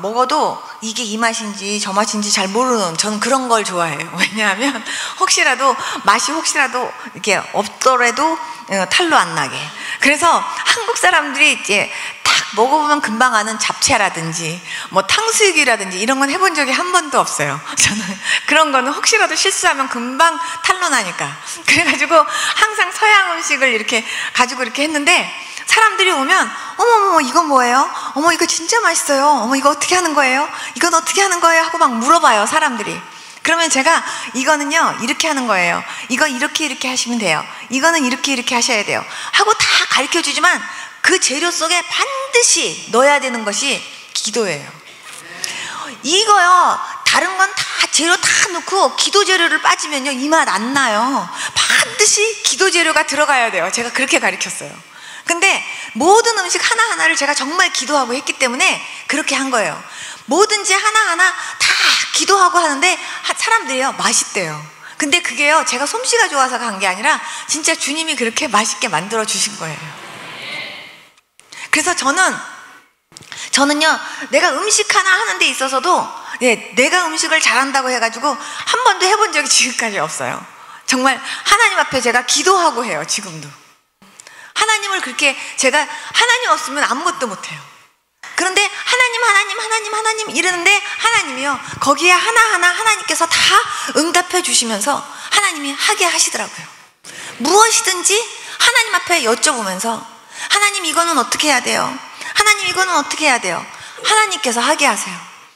먹어도 이게 이 맛인지 저 맛인지 잘 모르는, 저는 그런 걸 좋아해요. 왜냐하면 맛이 혹시라도 이렇게 없더라도 탈로 안 나게. 그래서 한국 사람들이 이제 딱 먹어보면 금방 아는 잡채라든지 뭐 탕수육이라든지 이런 건 해본 적이 한 번도 없어요. 저는 그런 거는 혹시라도 실수하면 금방 탈로 나니까. 그래가지고 항상 서양 음식을 이렇게 가지고 이렇게 했는데, 사람들이 오면 어머머 이건 뭐예요? 어머 이거 진짜 맛있어요. 어머 이거 어떻게 하는 거예요? 이건 어떻게 하는 거예요? 하고 막 물어봐요, 사람들이. 그러면 제가 이거는요 이렇게 하는 거예요. 이거 이렇게 하시면 돼요. 이거는 이렇게 하셔야 돼요. 하고 다 가르쳐 주지만 그 재료 속에 반드시 넣어야 되는 것이 기도예요. 이거요, 다른 건 다 재료 다 넣고 기도 재료를 빠지면요 이 맛 안 나요. 반드시 기도 재료가 들어가야 돼요. 제가 그렇게 가르쳤어요. 근데 모든 음식 하나하나를 제가 정말 기도하고 했기 때문에 그렇게 한 거예요. 뭐든지 하나하나 다 기도하고 하는데 사람들이요 맛있대요. 근데 그게요 제가 솜씨가 좋아서 간 게 아니라 진짜 주님이 그렇게 맛있게 만들어 주신 거예요. 그래서 저는요 내가 음식 하나 하는 데 있어서도 내가 음식을 잘한다고 해가지고 한 번도 해본 적이 지금까지 없어요. 정말 하나님 앞에 제가 기도하고 해요. 지금도 하나님을 그렇게, 제가 하나님 없으면 아무것도 못해요. 그런데 하나님 이러는데 하나님이요 거기에 하나하나 하나님께서 다 응답해 주시면서 하나님이 하게 하시더라고요. 무엇이든지 하나님 앞에 여쭤보면서 하나님 이거는 어떻게 해야 돼요? 하나님 이거는 어떻게 해야 돼요? 하나님께서 하게 하세요.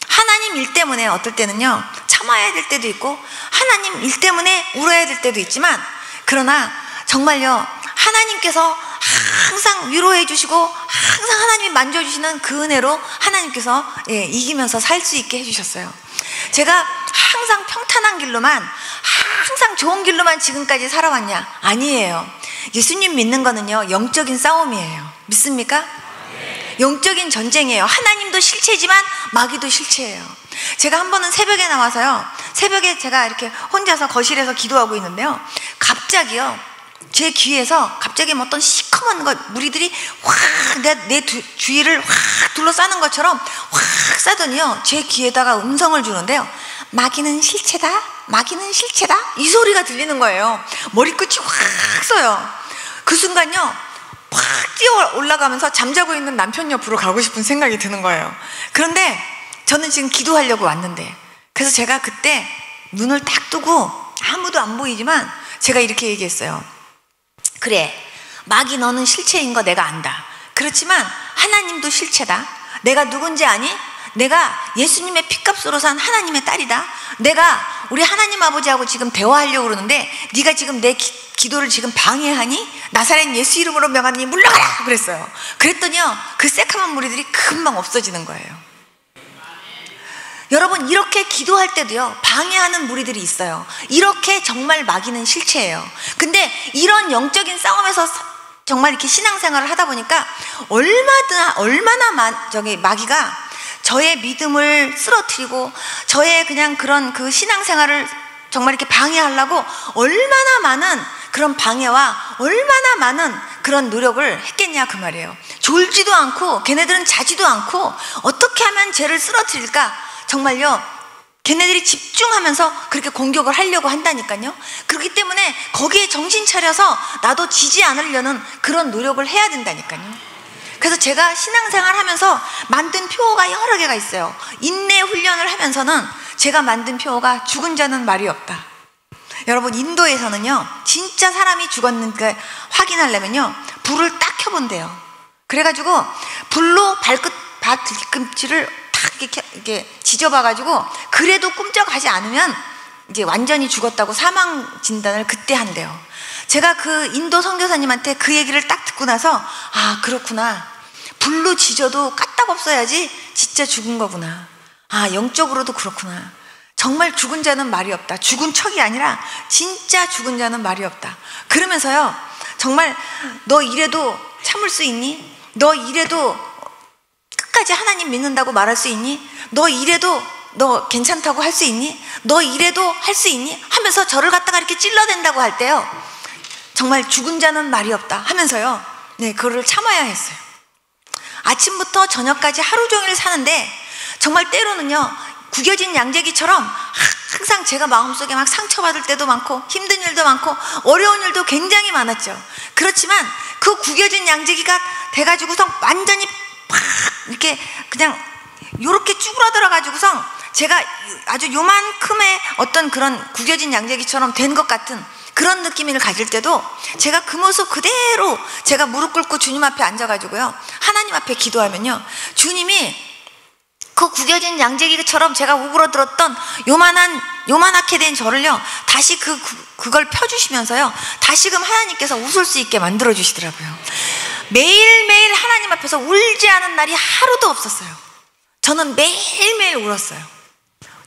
하나님 일 때문에 어떨 때는요 참아야 될 때도 있고 하나님 일 때문에 울어야 될 때도 있지만, 그러나 정말요 하나님께서 항상 위로해 주시고 항상 하나님이 만져주시는 그 은혜로 하나님께서 이기면서 살 수 있게 해주셨어요. 제가 항상 평탄한 길로만, 항상 좋은 길로만 지금까지 살아왔냐? 아니에요. 예수님 믿는 거는요 영적인 싸움이에요. 믿습니까? 영적인 전쟁이에요. 하나님도 실체지만 마귀도 실체예요. 제가 한 번은 새벽에 나와서요, 새벽에 제가 이렇게 혼자서 거실에서 기도하고 있는데요, 갑자기요 제 귀에서 갑자기 어떤 시커먼 것, 무리들이 확 내 주위를 확 둘러싸는 것처럼 확 싸더니요 제 귀에다가 음성을 주는데요, 마귀는 실체다, 마귀는 실체다, 이 소리가 들리는 거예요. 머리끝이 확 쏘요. 그 순간요 확 뛰어 올라가면서 잠자고 있는 남편 옆으로 가고 싶은 생각이 드는 거예요. 그런데 저는 지금 기도하려고 왔는데, 그래서 제가 그때 눈을 딱 뜨고 아무도 안 보이지만 제가 이렇게 얘기했어요. 그래, 마귀 너는 실체인 거 내가 안다. 그렇지만 하나님도 실체다. 내가 누군지 아니? 내가 예수님의 피값으로 산 하나님의 딸이다. 내가 우리 하나님 아버지하고 지금 대화하려고 그러는데 네가 지금 내 기도를 지금 방해하니? 나사렛 예수 이름으로 명하니 물러가라! 그랬어요. 그랬더니요 그 새카만 무리들이 금방 없어지는 거예요. 여러분, 이렇게 기도할 때도요 방해하는 무리들이 있어요. 이렇게 정말 마귀는 실체예요. 근데 이런 영적인 싸움에서 정말 이렇게 신앙생활을 하다 보니까 얼마나 마귀가 저의 믿음을 쓰러뜨리고 저의 그냥 그런 그 신앙생활을 정말 이렇게 방해하려고 얼마나 많은 그런 방해와 얼마나 많은 그런 노력을 했겠냐 그 말이에요. 졸지도 않고 걔네들은 자지도 않고 어떻게 하면 쟤를 쓰러뜨릴까, 정말요 걔네들이 집중하면서 그렇게 공격을 하려고 한다니까요. 그렇기 때문에 거기에 정신 차려서 나도 지지 않으려는 그런 노력을 해야 된다니까요. 그래서 제가 신앙생활 하면서 만든 표어가 여러 개가 있어요. 인내 훈련을 하면서는 제가 만든 표어가 죽은 자는 말이 없다. 여러분, 인도에서는요 진짜 사람이 죽었는지 확인하려면요 불을 딱 켜본대요. 그래가지고 불로 발꿈치를 탁 이렇게 지져봐가지고 그래도 꿈쩍하지 않으면 이제 완전히 죽었다고 사망 진단을 그때 한대요. 제가 그 인도 선교사님한테 그 얘기를 딱 듣고 나서 아 그렇구나, 불로 지져도 까딱없어야지 진짜 죽은 거구나, 아 영적으로도 그렇구나, 정말 죽은 자는 말이 없다, 죽은 척이 아니라 진짜 죽은 자는 말이 없다. 그러면서요 정말 너 이래도 참을 수 있니? 너 이래도 끝까지 하나님 믿는다고 말할 수 있니? 너 이래도 너 괜찮다고 할 수 있니? 너 이래도 할 수 있니? 하면서 저를 갖다가 이렇게 찔러댄다고 할 때요 정말 죽은 자는 말이 없다 하면서요 네, 그거를 참아야 했어요. 아침부터 저녁까지 하루 종일 사는데 정말 때로는요 구겨진 양재기처럼 항상 제가 마음속에 막 상처받을 때도 많고 힘든 일도 많고 어려운 일도 굉장히 많았죠. 그렇지만 그 구겨진 양재기가 돼가지고서 완전히 팍 이렇게 그냥 요렇게 쭈그러들어 가지고서 제가 아주 요만큼의 어떤 그런 구겨진 양재기처럼 된 것 같은 그런 느낌을 가질 때도 제가 그 모습 그대로 제가 무릎 꿇고 주님 앞에 앉아가지고요 하나님 앞에 기도하면요 주님이 그 구겨진 양재기처럼 제가 오그러들었던 요만하게 된 저를요 다시 그걸 펴주시면서요 다시금 하나님께서 웃을 수 있게 만들어 주시더라고요. 매일매일 하나님 앞에서 울지 않은 날이 하루도 없었어요. 저는 매일매일 울었어요.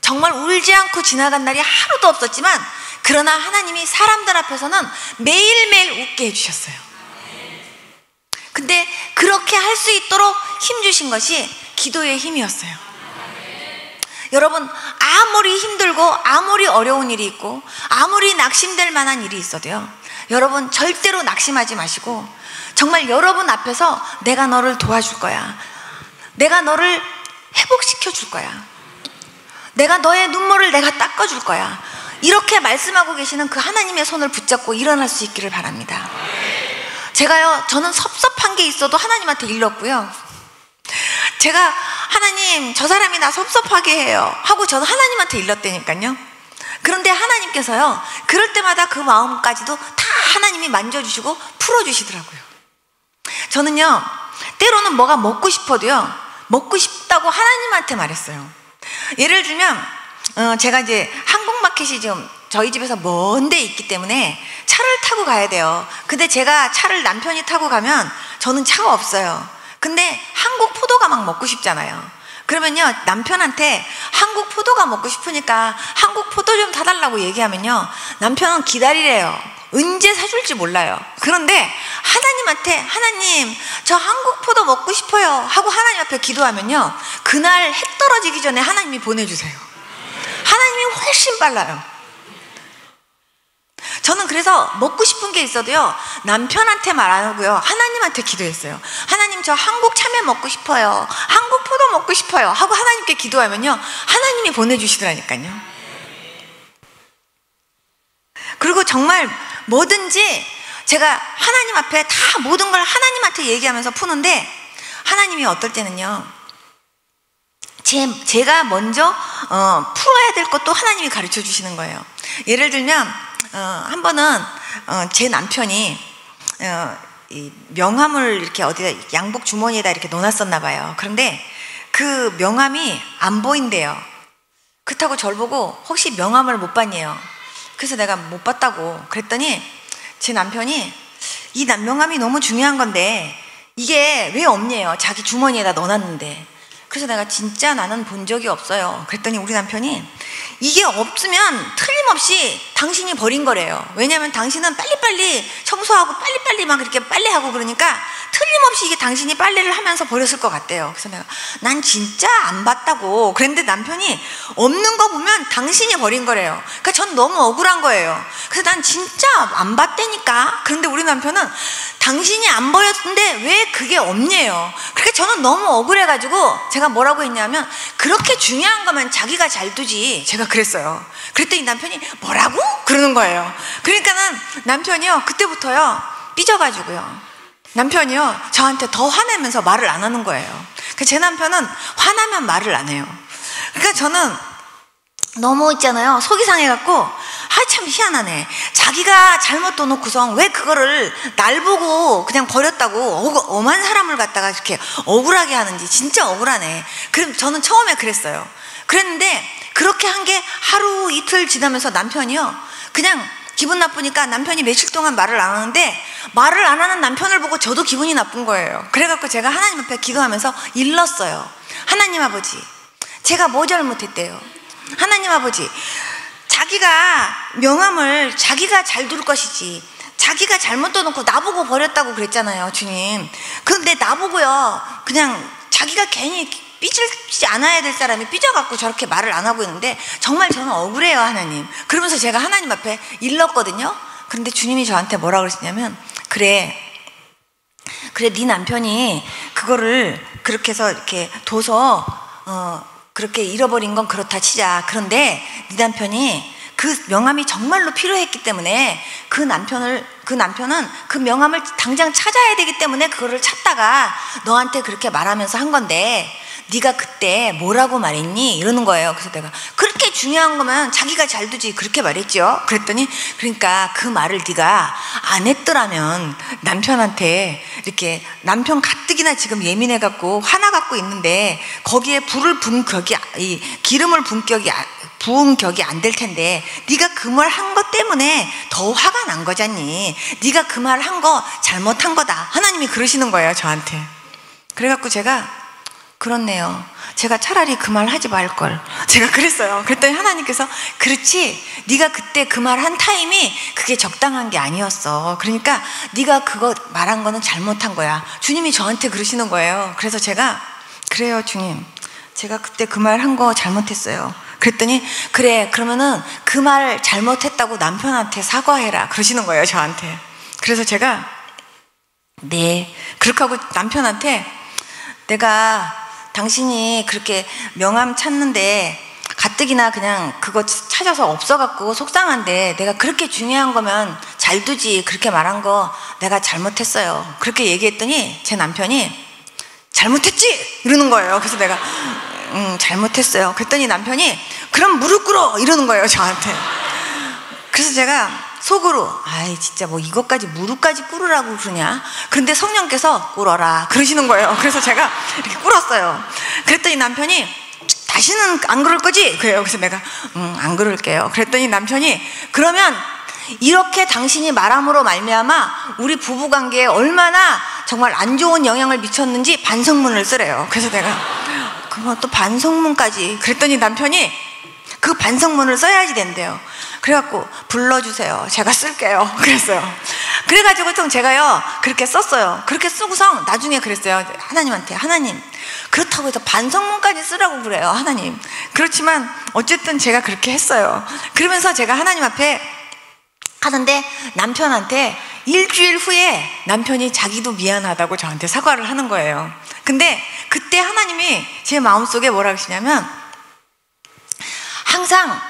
정말 울지 않고 지나간 날이 하루도 없었지만 그러나 하나님이 사람들 앞에서는 매일매일 웃게 해주셨어요. 근데 그렇게 할 수 있도록 힘주신 것이 기도의 힘이었어요. 여러분, 아무리 힘들고 아무리 어려운 일이 있고 아무리 낙심될 만한 일이 있어도요 여러분 절대로 낙심하지 마시고 정말 여러분 앞에서 내가 너를 도와줄 거야, 내가 너를 회복시켜 줄 거야, 내가 너의 눈물을 내가 닦아줄 거야, 이렇게 말씀하고 계시는 그 하나님의 손을 붙잡고 일어날 수 있기를 바랍니다. 저는 섭섭한 게 있어도 하나님한테 일렀고요 제가 하나님 저 사람이 나 섭섭하게 해요 하고 저는 하나님한테 일렀다니까요. 그런데 하나님께서요 그럴 때마다 그 마음까지도 다 하나님이 만져주시고 풀어주시더라고요. 저는요 때로는 뭐가 먹고 싶어도요 먹고 싶다고 하나님한테 말했어요. 예를 들면 제가 이제 한국마켓이 지금 저희 집에서 먼 데 있기 때문에 차를 타고 가야 돼요. 근데 제가 차를 남편이 타고 가면 저는 차가 없어요. 근데 한국 포도가 막 먹고 싶잖아요. 그러면요 남편한테 한국 포도가 먹고 싶으니까 한국 포도 좀 사달라고 얘기하면요 남편은 기다리래요. 언제 사줄지 몰라요. 그런데 하나님한테 하나님 저 한국 포도 먹고 싶어요 하고 하나님 앞에 기도하면요 그날 해 떨어지기 전에 하나님이 보내주세요. 하나님이 훨씬 빨라요. 저는 그래서 먹고 싶은 게 있어도요 남편한테 말 안 하고요 하나님한테 기도했어요. 하나님 저 한국 참외 먹고 싶어요, 한국 포도 먹고 싶어요 하고 하나님께 기도하면요 하나님이 보내주시더라니까요. 그리고 정말 뭐든지 제가 하나님 앞에 다 모든 걸 하나님한테 얘기하면서 푸는데 하나님이 어떨 때는요 제가 먼저 풀어야 될 것도 하나님이 가르쳐 주시는 거예요. 예를 들면 한 번은 제 남편이 이 명함을 이렇게 어디다 양복 주머니에다 이렇게 넣어놨었나 봐요. 그런데 그 명함이 안 보인대요. 그렇다고 저를 보고 혹시 명함을 못 봤냐요. 그래서 내가 못 봤다고 그랬더니 제 남편이 이 명함이 너무 중요한 건데 이게 왜 없냐요. 자기 주머니에다 넣어놨는데. 그래서 내가 진짜 나는 본 적이 없어요. 그랬더니 우리 남편이 이게 없으면 틀림없이 당신이 버린 거래요. 왜냐하면 당신은 빨리빨리 청소하고 빨리빨리 막 이렇게 빨래하고 그러니까 틀림없이 이게 당신이 빨래를 하면서 버렸을 것 같대요. 그래서 내가 난 진짜 안 봤다고 그랬는데 남편이 없는 거 보면 당신이 버린 거래요. 그러니까 전 너무 억울한 거예요. 그래서 난 진짜 안 봤다니까. 그런데 우리 남편은 당신이 안 버렸는데 왜 그게 없냐요. 그러니까 저는 너무 억울해가지고 제가 뭐라고 했냐면 그렇게 중요한 거면 자기가 잘 두지. 제가 그랬어요. 그랬더니 남편이 뭐라고? 그러는 거예요. 그러니까는 남편이요 그때부터요 삐져가지고요 남편이요 저한테 더 화내면서 말을 안 하는 거예요. 제 남편은 화나면 말을 안 해요. 그러니까 저는 너무 있잖아요 속이 상해갖고 참 희한하네. 자기가 잘못 둬놓고서 왜 그거를 날 보고 그냥 버렸다고 엄한 사람을 갖다가 이렇게 억울하게 하는지 진짜 억울하네. 그럼 저는 처음에 그랬어요. 그랬는데 그렇게 한 게 하루 이틀 지나면서 남편이요 그냥 기분 나쁘니까 남편이 며칠 동안 말을 안 하는데 말을 안 하는 남편을 보고 저도 기분이 나쁜 거예요. 그래갖고 제가 하나님 앞에 기도하면서 일렀어요. 하나님 아버지 제가 뭐 잘못했대요. 하나님 아버지 자기가 명함을 자기가 잘 둘 것이지 자기가 잘못 둬놓고 나보고 버렸다고 그랬잖아요 주님. 그런데 나보고요 그냥 자기가 괜히 삐질지 않아야 될 사람이 삐져갖고 저렇게 말을 안 하고 있는데 정말 저는 억울해요 하나님. 그러면서 제가 하나님 앞에 일렀거든요. 그런데 주님이 저한테 뭐라 그러시냐면 그래 네 남편이 그거를 그렇게 해서 이렇게 둬서 그렇게 잃어버린 건 그렇다 치자. 그런데 네 남편이 그 명함이 정말로 필요했기 때문에 그 남편은 그 명함을 당장 찾아야 되기 때문에 그거를 찾다가 너한테 그렇게 말하면서 한 건데 네가 그때 뭐라고 말했니? 이러는 거예요. 그래서 내가 그렇게 중요한 거면 자기가 잘 두지 그렇게 말했죠. 그랬더니 그러니까 그 말을 네가 안 했더라면 남편한테 이렇게 남편 가뜩이나 지금 예민해갖고 화나갖고 있는데 거기에 불을 분 격이 이 기름을 부은 격이 안 될 텐데 네가 그 말 한 것 때문에 더 화가 난 거잖니. 네가 그 말 한 거 잘못한 거다. 하나님이 그러시는 거예요 저한테. 그래갖고 제가 그렇네요. 제가 차라리 그 말 하지 말걸. 제가 그랬어요. 그랬더니 하나님께서 그렇지 네가 그때 그 말 한 타임이 그게 적당한 게 아니었어. 그러니까 네가 그거 말한 거는 잘못한 거야. 주님이 저한테 그러시는 거예요. 그래서 제가 그래요 주님 제가 그때 그 말 한 거 잘못했어요. 그랬더니 그래 그러면은 그 말 잘못했다고 남편한테 사과해라 그러시는 거예요 저한테. 그래서 제가 네 그렇게 하고 남편한테 내가 당신이 그렇게 명함 찾는데 가뜩이나 그냥 그거 찾아서 없어갖고 속상한데 내가 그렇게 중요한 거면 잘 두지 그렇게 말한 거 내가 잘못했어요. 그렇게 얘기했더니 제 남편이 잘못했지? 이러는 거예요. 그래서 내가 잘못했어요. 그랬더니 남편이 그럼 무릎 꿇어 이러는 거예요 저한테. 그래서 제가 속으로 아이 진짜 뭐 이것까지 무릎까지 꿇으라고 그러냐. 그런데 성령께서 꿇어라 그러시는 거예요. 그래서 제가 이렇게 꿇었어요. 그랬더니 남편이 다시는 안 그럴 거지? 그래요. 그래서 내가 안 그럴게요. 그랬더니 남편이 그러면 이렇게 당신이 말함으로 말미암아 우리 부부관계에 얼마나 정말 안 좋은 영향을 미쳤는지 반성문을 쓰래요. 그래서 내가 그거 또 반성문까지. 그랬더니 남편이 그 반성문을 써야지 된대요. 그래갖고 불러주세요. 제가 쓸게요. 그랬어요. 그래가지고 좀 제가요 그렇게 썼어요. 그렇게 쓰고서 나중에 그랬어요 하나님한테. 하나님 그렇다고 해서 반성문까지 쓰라고 그래요 하나님. 그렇지만 어쨌든 제가 그렇게 했어요. 그러면서 제가 하나님 앞에 하는데 남편한테 일주일 후에 남편이 자기도 미안하다고 저한테 사과를 하는 거예요. 근데 그때 하나님이 제 마음속에 뭐라 하시냐면 항상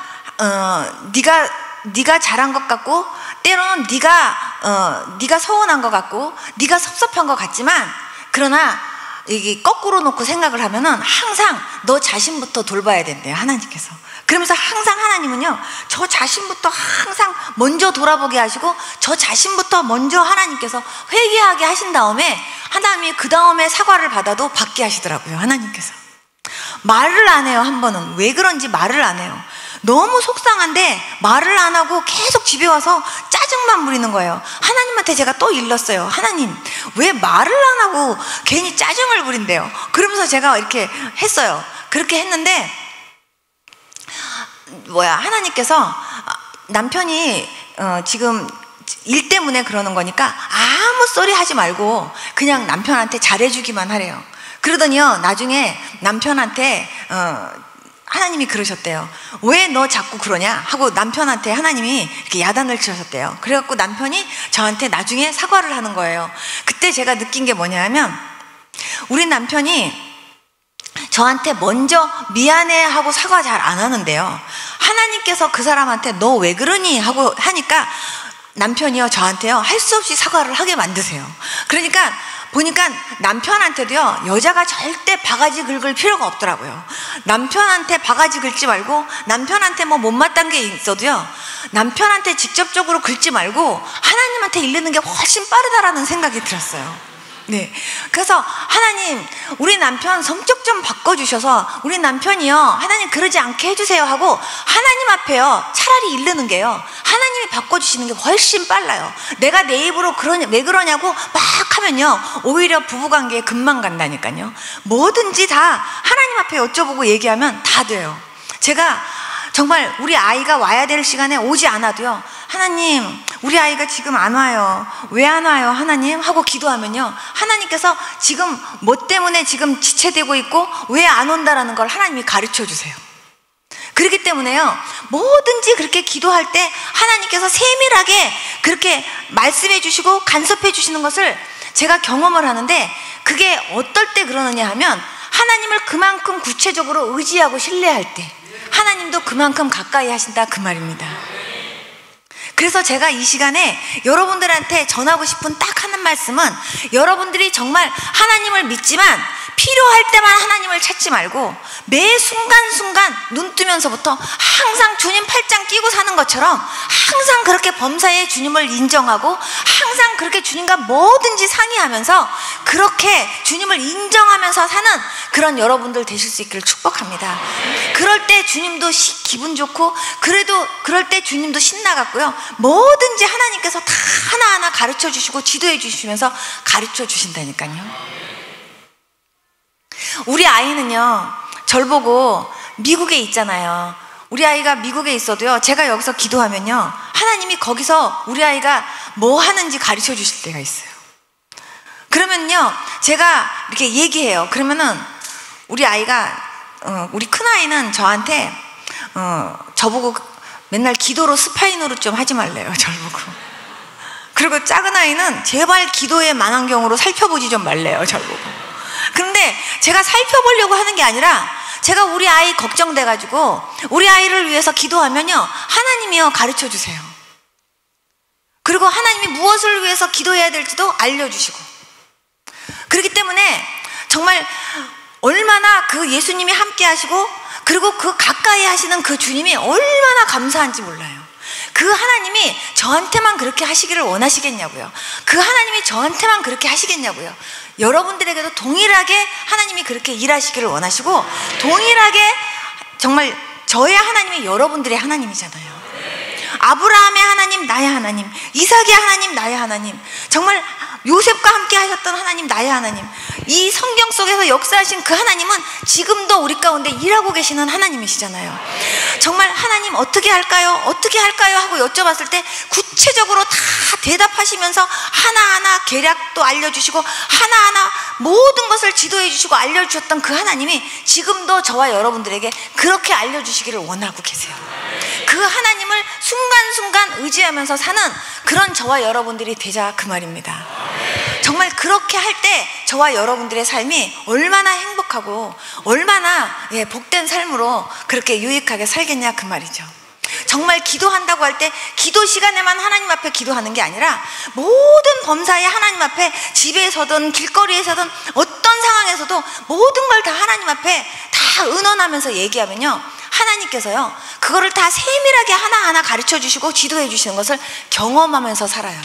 네가 잘한 것 같고 때로는 네가 서운한 것 같고 네가 섭섭한 것 같지만 그러나 이게 거꾸로 놓고 생각을 하면은 항상 너 자신부터 돌봐야 된대요 하나님께서. 그러면서 항상 하나님은요 저 자신부터 항상 먼저 돌아보게 하시고 저 자신부터 먼저 하나님께서 회개하게 하신 다음에 하나님이 그 다음에 사과를 받아도 받게 하시더라고요 하나님께서. 말을 안 해요 한 번은. 왜 그런지 말을 안 해요. 너무 속상한데 말을 안 하고 계속 집에 와서 짜증만 부리는 거예요. 하나님한테 제가 또 일렀어요. 하나님 왜 말을 안 하고 괜히 짜증을 부린대요. 그러면서 제가 이렇게 했어요. 그렇게 했는데 하나님께서 남편이 지금 일 때문에 그러는 거니까 아무 소리 하지 말고 그냥 남편한테 잘해주기만 하래요. 그러더니요, 나중에 남편한테 하나님이 그러셨대요. 왜 너 자꾸 그러냐 하고 남편한테 하나님이 이렇게 야단을 치셨대요. 그래갖고 남편이 저한테 나중에 사과를 하는 거예요. 그때 제가 느낀 게 뭐냐 하면, 우리 남편이 저한테 먼저 미안해 하고 사과 잘 안 하는데요, 하나님께서 그 사람한테 너 왜 그러니 하고 하니까 남편이요, 저한테요, 할 수 없이 사과를 하게 만드세요. 그러니까 보니까 남편한테도요, 여자가 절대 바가지 긁을 필요가 없더라고요. 남편한테 바가지 긁지 말고, 남편한테 뭐 못마땅 게 있어도요, 남편한테 직접적으로 긁지 말고 하나님한테 이르는 게 훨씬 빠르다라는 생각이 들었어요. 네. 그래서 하나님, 우리 남편 성격 좀 바꿔주셔서 우리 남편이요, 하나님 그러지 않게 해주세요 하고 하나님 앞에요, 차라리 이르는 게요, 하나님이 바꿔주시는 게 훨씬 빨라요. 내가 내 입으로 왜 그러냐고 막 하면요, 오히려 부부관계에 금방 간다니까요. 뭐든지 다 하나님 앞에 여쭤보고 얘기하면 다 돼요. 제가 정말 우리 아이가 와야 될 시간에 오지 않아도요, 하나님 우리 아이가 지금 안 와요, 왜 안 와요 하나님 하고 기도하면요, 하나님께서 지금 뭐 때문에 지금 지체되고 있고 왜 안 온다라는 걸 하나님이 가르쳐 주세요. 그렇기 때문에요, 뭐든지 그렇게 기도할 때 하나님께서 세밀하게 그렇게 말씀해 주시고 간섭해 주시는 것을 제가 경험을 하는데, 그게 어떨 때 그러느냐 하면, 하나님을 그만큼 구체적으로 의지하고 신뢰할 때 하나님도 그만큼 가까이 하신다, 그 말입니다. 그래서 제가 이 시간에 여러분들한테 전하고 싶은 딱 하는 말씀은, 여러분들이 정말 하나님을 믿지만 필요할 때만 하나님을 찾지 말고 매 순간순간 눈 뜨면서부터 항상 주님 팔짱 끼고 사는 것처럼 항상 그렇게 범사에 주님을 인정하고 항상 그렇게 주님과 뭐든지 상의하면서 그렇게 주님을 인정하면서 사는 그런 여러분들 되실 수 있기를 축복합니다. 그럴 때 주님도 기분 좋고, 그래도 그럴 때 주님도 신나갔고요, 뭐든지 하나님께서 다 하나하나 가르쳐 주시고 지도해 주시면서 가르쳐 주신다니까요. 우리 아이는요, 절 보고 미국에 있잖아요. 우리 아이가 미국에 있어도요, 제가 여기서 기도하면요, 하나님이 거기서 우리 아이가 뭐 하는지 가르쳐 주실 때가 있어요. 그러면요, 제가 이렇게 얘기해요. 그러면은 우리 아이가 우리 큰아이는 저한테 저보고 맨날 기도로 스파이노로 좀 하지 말래요, 절 보고. 그리고 작은 아이는 제발 기도의 망원경으로 살펴보지 좀 말래요, 절 보고. 근데 제가 살펴보려고 하는 게 아니라, 제가 우리 아이 걱정돼가지고 우리 아이를 위해서 기도하면요, 하나님이요 가르쳐 주세요. 그리고 하나님이 무엇을 위해서 기도해야 될지도 알려주시고. 그렇기 때문에 정말 얼마나 그 예수님이 함께 하시고, 그리고 그 가까이 하시는 그 주님이 얼마나 감사한지 몰라요. 그 하나님이 저한테만 그렇게 하시기를 원하시겠냐고요. 그 하나님이 저한테만 그렇게 하시겠냐고요. 여러분들에게도 동일하게 하나님이 그렇게 일하시기를 원하시고, 동일하게 정말 저의 하나님이 여러분들의 하나님이잖아요. 아브라함의 하나님 나의 하나님, 이삭의 하나님 나의 하나님, 정말 요셉과 함께 하셨던 하나님 나의 하나님, 이 성경 속에서 역사하신 그 하나님은 지금도 우리 가운데 일하고 계시는 하나님이시잖아요. 정말 하나님 어떻게 할까요? 어떻게 할까요? 하고 여쭤봤을 때 구체적으로 다 대답하시면서 하나하나 계략도 알려주시고 하나하나 모든 것을 지도해 주시고 알려주셨던 그 하나님이 지금도 저와 여러분들에게 그렇게 알려주시기를 원하고 계세요. 그 하나님을 순간순간 의지하면서 사는 그런 저와 여러분들이 되자, 그 말입니다. 정말 그렇게 할 때 저와 여러분들의 삶이 얼마나 행복하고 얼마나 복된 삶으로 그렇게 유익하게 살겠냐, 그 말이죠. 정말 기도한다고 할 때 기도 시간에만 하나님 앞에 기도하는 게 아니라 모든 범사에 하나님 앞에, 집에서든 길거리에서든 어떤 상황에서도 모든 걸 다 하나님 앞에 다 은언하면서 얘기하면요, 하나님께서요 그거를 다 세밀하게 하나하나 가르쳐 주시고 지도해 주시는 것을 경험하면서 살아요.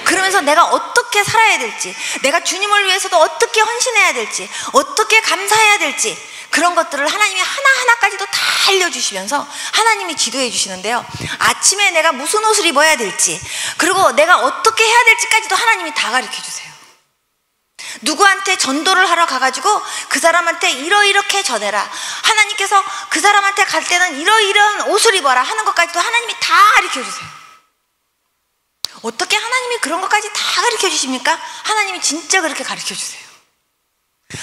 그러면서 내가 어떻게 살아야 될지, 내가 주님을 위해서도 어떻게 헌신해야 될지, 어떻게 감사해야 될지, 그런 것들을 하나님이 하나하나까지도 다 알려주시면서 하나님이 지도해 주시는데요, 아침에 내가 무슨 옷을 입어야 될지, 그리고 내가 어떻게 해야 될지까지도 하나님이 다 가르쳐 주세요. 누구한테 전도를 하러 가가지고 그 사람한테 이렇게 전해라, 하나님께서 그 사람한테 갈 때는 이런 옷을 입어라 하는 것까지도 하나님이 다 가르쳐 주세요. 어떻게 하나님이 그런 것까지 다 가르쳐 주십니까? 하나님이 진짜 그렇게 가르쳐 주세요.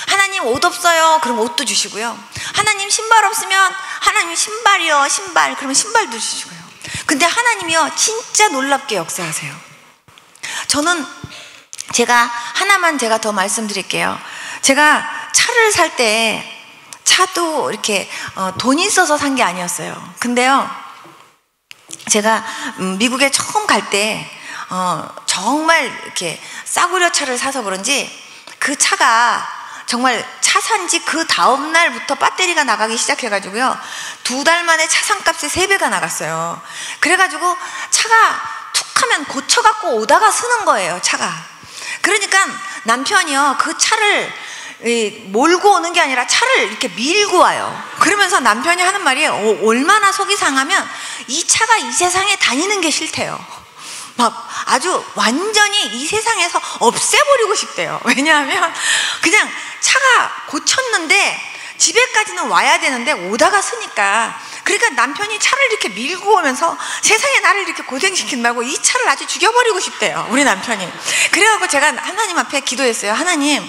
하나님 옷 없어요? 그럼 옷도 주시고요. 하나님 신발 없으면 하나님 신발이요, 신발. 그러면 신발도 주시고요. 근데 하나님이요 진짜 놀랍게 역사하세요. 저는 하나만 제가 더 말씀드릴게요. 제가 차를 살 때 차도 이렇게 돈이 있어서 산 게 아니었어요. 근데요 제가 미국에 처음 갈 때 정말 이렇게 싸구려 차를 사서 그런지 그 차가 정말 차 산지 그 다음 날부터 배터리가 나가기 시작해가지고요 2달 만에 차 산값이 3배가 나갔어요. 그래가지고 차가 툭 하면 고쳐갖고 오다가 쓰는 거예요, 차가. 그러니까 남편이요 그 차를 몰고 오는 게 아니라 차를 이렇게 밀고 와요. 그러면서 남편이 하는 말이 얼마나 속이 상하면 이 차가 이 세상에 다니는 게 싫대요. 막 아주 완전히 이 세상에서 없애버리고 싶대요. 왜냐하면 그냥 차가 고쳤는데 집에까지는 와야 되는데 오다가 쓰니까. 그러니까 남편이 차를 이렇게 밀고 오면서 세상에 나를 이렇게 고생시킨다고 이 차를 아주 죽여버리고 싶대요, 우리 남편이. 그래갖고 제가 하나님 앞에 기도했어요. 하나님,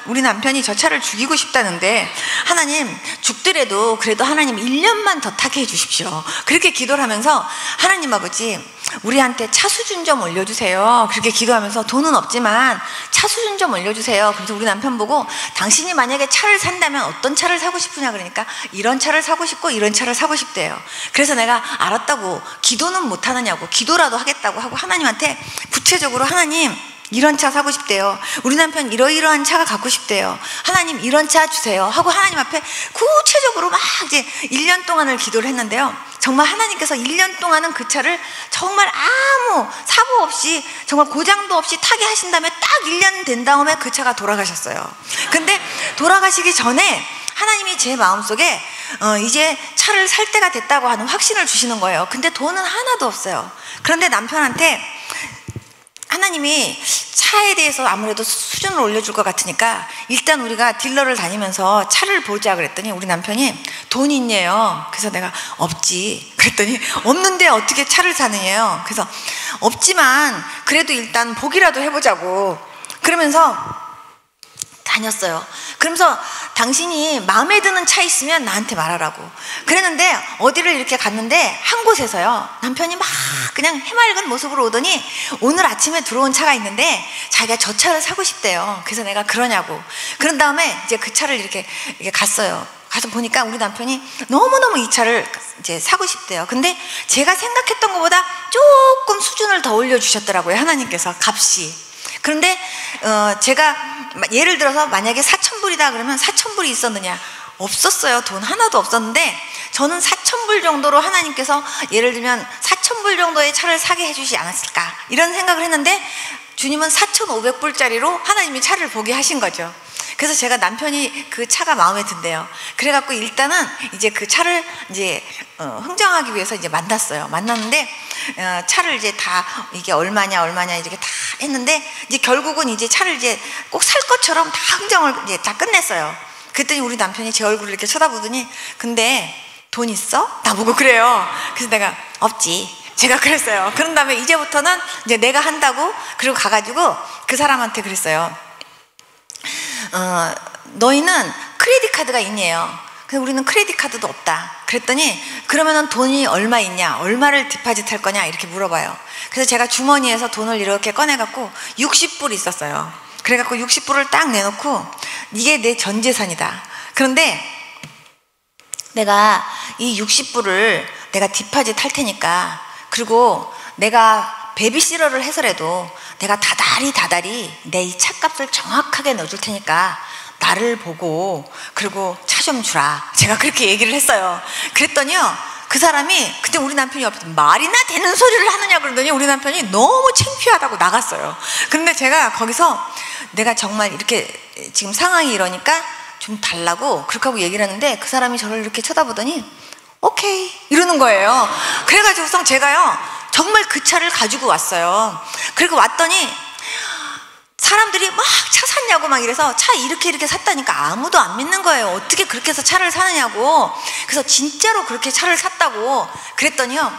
우리 남편이 저 차를 죽이고 싶다는데 하나님 죽더라도 그래도 하나님 1년만 더 타게 해주십시오. 그렇게 기도를 하면서 하나님 아버지 우리한테 차 수준 좀 올려주세요. 그렇게 기도하면서 돈은 없지만 차 수준 좀 올려주세요. 그래서 우리 남편 보고 당신이 만약에 차를 산다면 어떤 차를 사고 싶으냐 그러니까 이런 차를 사고 싶고 이런 차를 사고 싶대요. 그래서 내가 알았다고, 기도는 못하느냐고, 기도라도 하겠다고 하고 하나님한테 구체적으로 하나님 이런 차 사고 싶대요. 우리 남편 이러이러한 차가 갖고 싶대요. 하나님 이런 차 주세요 하고 하나님 앞에 구체적으로 막 이제 1년 동안을 기도를 했는데요. 정말 하나님께서 1년 동안은 그 차를 정말 아무 사고 없이 정말 고장도 없이 타게 하신 다음에 딱 1년 된 다음에 그 차가 돌아가셨어요. 근데 돌아가시기 전에 하나님이 제 마음속에 이제 차를 살 때가 됐다고 하는 확신을 주시는 거예요. 근데 돈은 하나도 없어요. 그런데 남편한테 하나님이 차에 대해서 아무래도 수준을 올려줄 것 같으니까 일단 우리가 딜러를 다니면서 차를 보자 그랬더니 우리 남편이 돈이 있냐요. 그래서 내가 없지 그랬더니 없는데 어떻게 차를 사느냐요. 그래서 없지만 그래도 일단 보기라도 해보자고 그러면서 다녔어요. 그러면서 당신이 마음에 드는 차 있으면 나한테 말하라고 그랬는데 어디를 이렇게 갔는데 한 곳에서요 남편이 막 그냥 해맑은 모습으로 오더니 오늘 아침에 들어온 차가 있는데 자기가 저 차를 사고 싶대요. 그래서 내가 그러냐고. 그런 다음에 이제 그 차를 이렇게 갔어요. 가서 보니까 우리 남편이 너무너무 이 차를 이제 사고 싶대요. 근데 제가 생각했던 것보다 조금 수준을 더 올려주셨더라고요, 하나님께서 값이. 그런데 제가 예를 들어서 만약에 4,000불이다 그러면 4,000불이 있었느냐? 없었어요. 돈 하나도 없었는데 저는 4,000불 정도로 하나님께서 예를 들면 4,000불 정도의 차를 사게 해주지 않았을까 이런 생각을 했는데 주님은 4,500불짜리로 하나님이 차를 보게 하신 거죠. 그래서 제가 남편이 그 차가 마음에 든대요. 그래갖고 일단은 이제 그 차를 이제 흥정하기 위해서 이제 만났어요. 만났는데 차를 이제 다 이게 얼마냐 이렇게 다 했는데 이제 결국은 이제 차를 이제 꼭 살 것처럼 다 흥정을 이제 다 끝냈어요. 그랬더니 우리 남편이 제 얼굴을 이렇게 쳐다보더니 근데 돈 있어? 나보고 그래요. 그래서 내가 없지. 제가 그랬어요. 그런 다음에 이제부터는 이제 내가 한다고 그리고 가가지고 그 사람한테 그랬어요. 너희는 크레딧 카드가 있냐요. 근데 우리는 크레딧 카드도 없다. 그랬더니 그러면은 돈이 얼마 있냐, 얼마를 디파짓 할 거냐 이렇게 물어봐요. 그래서 제가 주머니에서 돈을 이렇게 꺼내갖고 60불 있었어요. 그래갖고 60불을 딱 내놓고 이게 내 전 재산이다. 그런데 내가 이 60불을 내가 디파짓 할 테니까 그리고 내가 베비시터를 해서라도 내가 다달이 내 이 차값을 정확하게 넣어줄 테니까 나를 보고 그리고 차 좀 주라. 제가 그렇게 얘기를 했어요. 그랬더니요 그 사람이 그때 우리 남편이 옆에서 말이나 되는 소리를 하느냐 그러더니 우리 남편이 너무 창피하다고 나갔어요. 그런데 제가 거기서 내가 정말 이렇게 지금 상황이 이러니까 좀 달라고 그렇게 하고 얘기를 했는데 그 사람이 저를 이렇게 쳐다보더니 오케이 이러는 거예요. 그래가지고서 제가요 정말 그 차를 가지고 왔어요. 그리고 왔더니 사람들이 막 차 샀냐고 막 이래서 차 이렇게 샀다니까 아무도 안 믿는 거예요. 어떻게 그렇게 해서 차를 사느냐고. 그래서 진짜로 그렇게 차를 샀다고 그랬더니요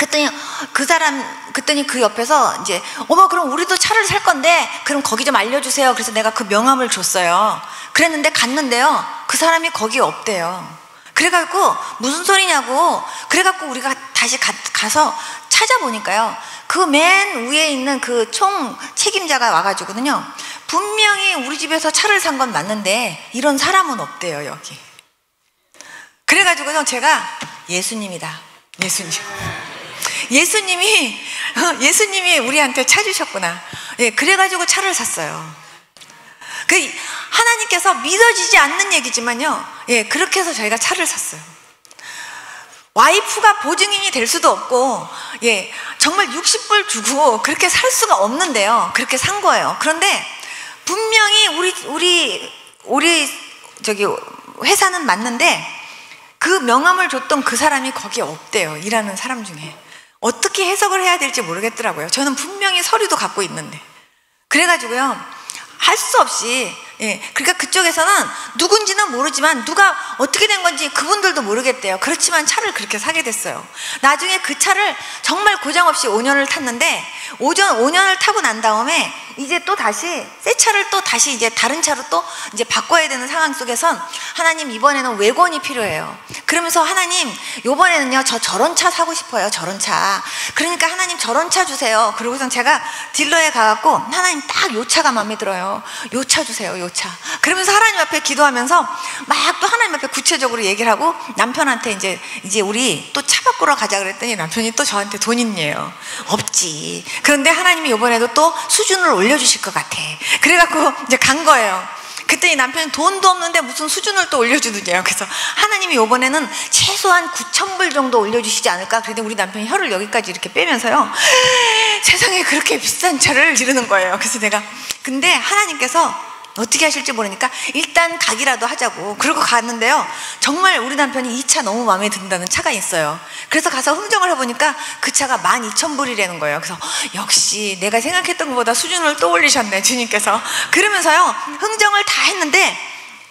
그랬더니 그 옆에서 이제 어머 그럼 우리도 차를 살 건데 그럼 거기 좀 알려주세요. 그래서 내가 그 명함을 줬어요. 그랬는데 갔는데요, 그 사람이 거기 없대요. 그래갖고 무슨 소리냐고, 그래갖고 우리가 다시 가서 찾아보니까요, 그 맨 위에 있는 그 총 책임자가 와가지고는요, 분명히 우리 집에서 차를 산 건 맞는데 이런 사람은 없대요 여기. 그래가지고요 제가 예수님이다, 예수님이 우리한테 찾으셨구나. 예, 그래가지고 차를 샀어요. 그 하나님께서 믿어지지 않는 얘기지만요, 예, 그렇게 해서 저희가 차를 샀어요. 와이프가 보증인이 될 수도 없고, 예, 정말 60불 주고 그렇게 살 수가 없는데요, 그렇게 산 거예요. 그런데 분명히 우리 저기 회사는 맞는데 그 명함을 줬던 그 사람이 거기에 없대요. 일하는 사람 중에. 어떻게 해석을 해야 될지 모르겠더라고요. 저는 분명히 서류도 갖고 있는데. 그래가지고요, 할 수 없이, 예, 그러니까 그쪽에서는 누군지는 모르지만 누가 어떻게 된 건지 그분들도 모르겠대요. 그렇지만 차를 그렇게 사게 됐어요. 나중에 그 차를 정말 고장 없이 5년을 탔는데 5년을 타고 난 다음에 이제 또 다시 새 차를 또 다시 이제 다른 차로 또 이제 바꿔야 되는 상황 속에선 하나님 이번에는 외권이 필요해요. 그러면서 하나님 이번에는요 저런 차 사고 싶어요. 저런 차. 그러니까 하나님 저런 차 주세요. 그러고선 제가 딜러에 가갖고 하나님 딱 요 차가 마음에 들어요. 요 차 주세요. 요 차. 그러면서 하나님 앞에 기도하면서 막 또 하나님 앞에 구체적으로 얘기를 하고 남편한테 이제 우리 또 차 바꾸러 가자 그랬더니 남편이 또 저한테 돈 있네요. 없지. 그런데 하나님이 이번에도 또 수준을 올려주실 것 같아. 그래갖고 이제 간 거예요. 그랬더니 남편이 돈도 없는데 무슨 수준을 또 올려주느냐요. 그래서 하나님이 이번에는 최소한 9,000불 정도 올려주시지 않을까. 그랬더니 우리 남편이 혀를 여기까지 이렇게 빼면서요, 세상에 그렇게 비싼 차를 이러는 거예요. 그래서 내가 근데 하나님께서 어떻게 하실지 모르니까 일단 가기라도 하자고 그러고 갔는데요, 정말 우리 남편이 이 차 너무 마음에 든다는 차가 있어요. 그래서 가서 흥정을 해보니까 그 차가 12,000불이라는 거예요. 그래서 역시 내가 생각했던 것보다 수준을 또 올리셨네 주님께서. 그러면서요 흥정을 다 했는데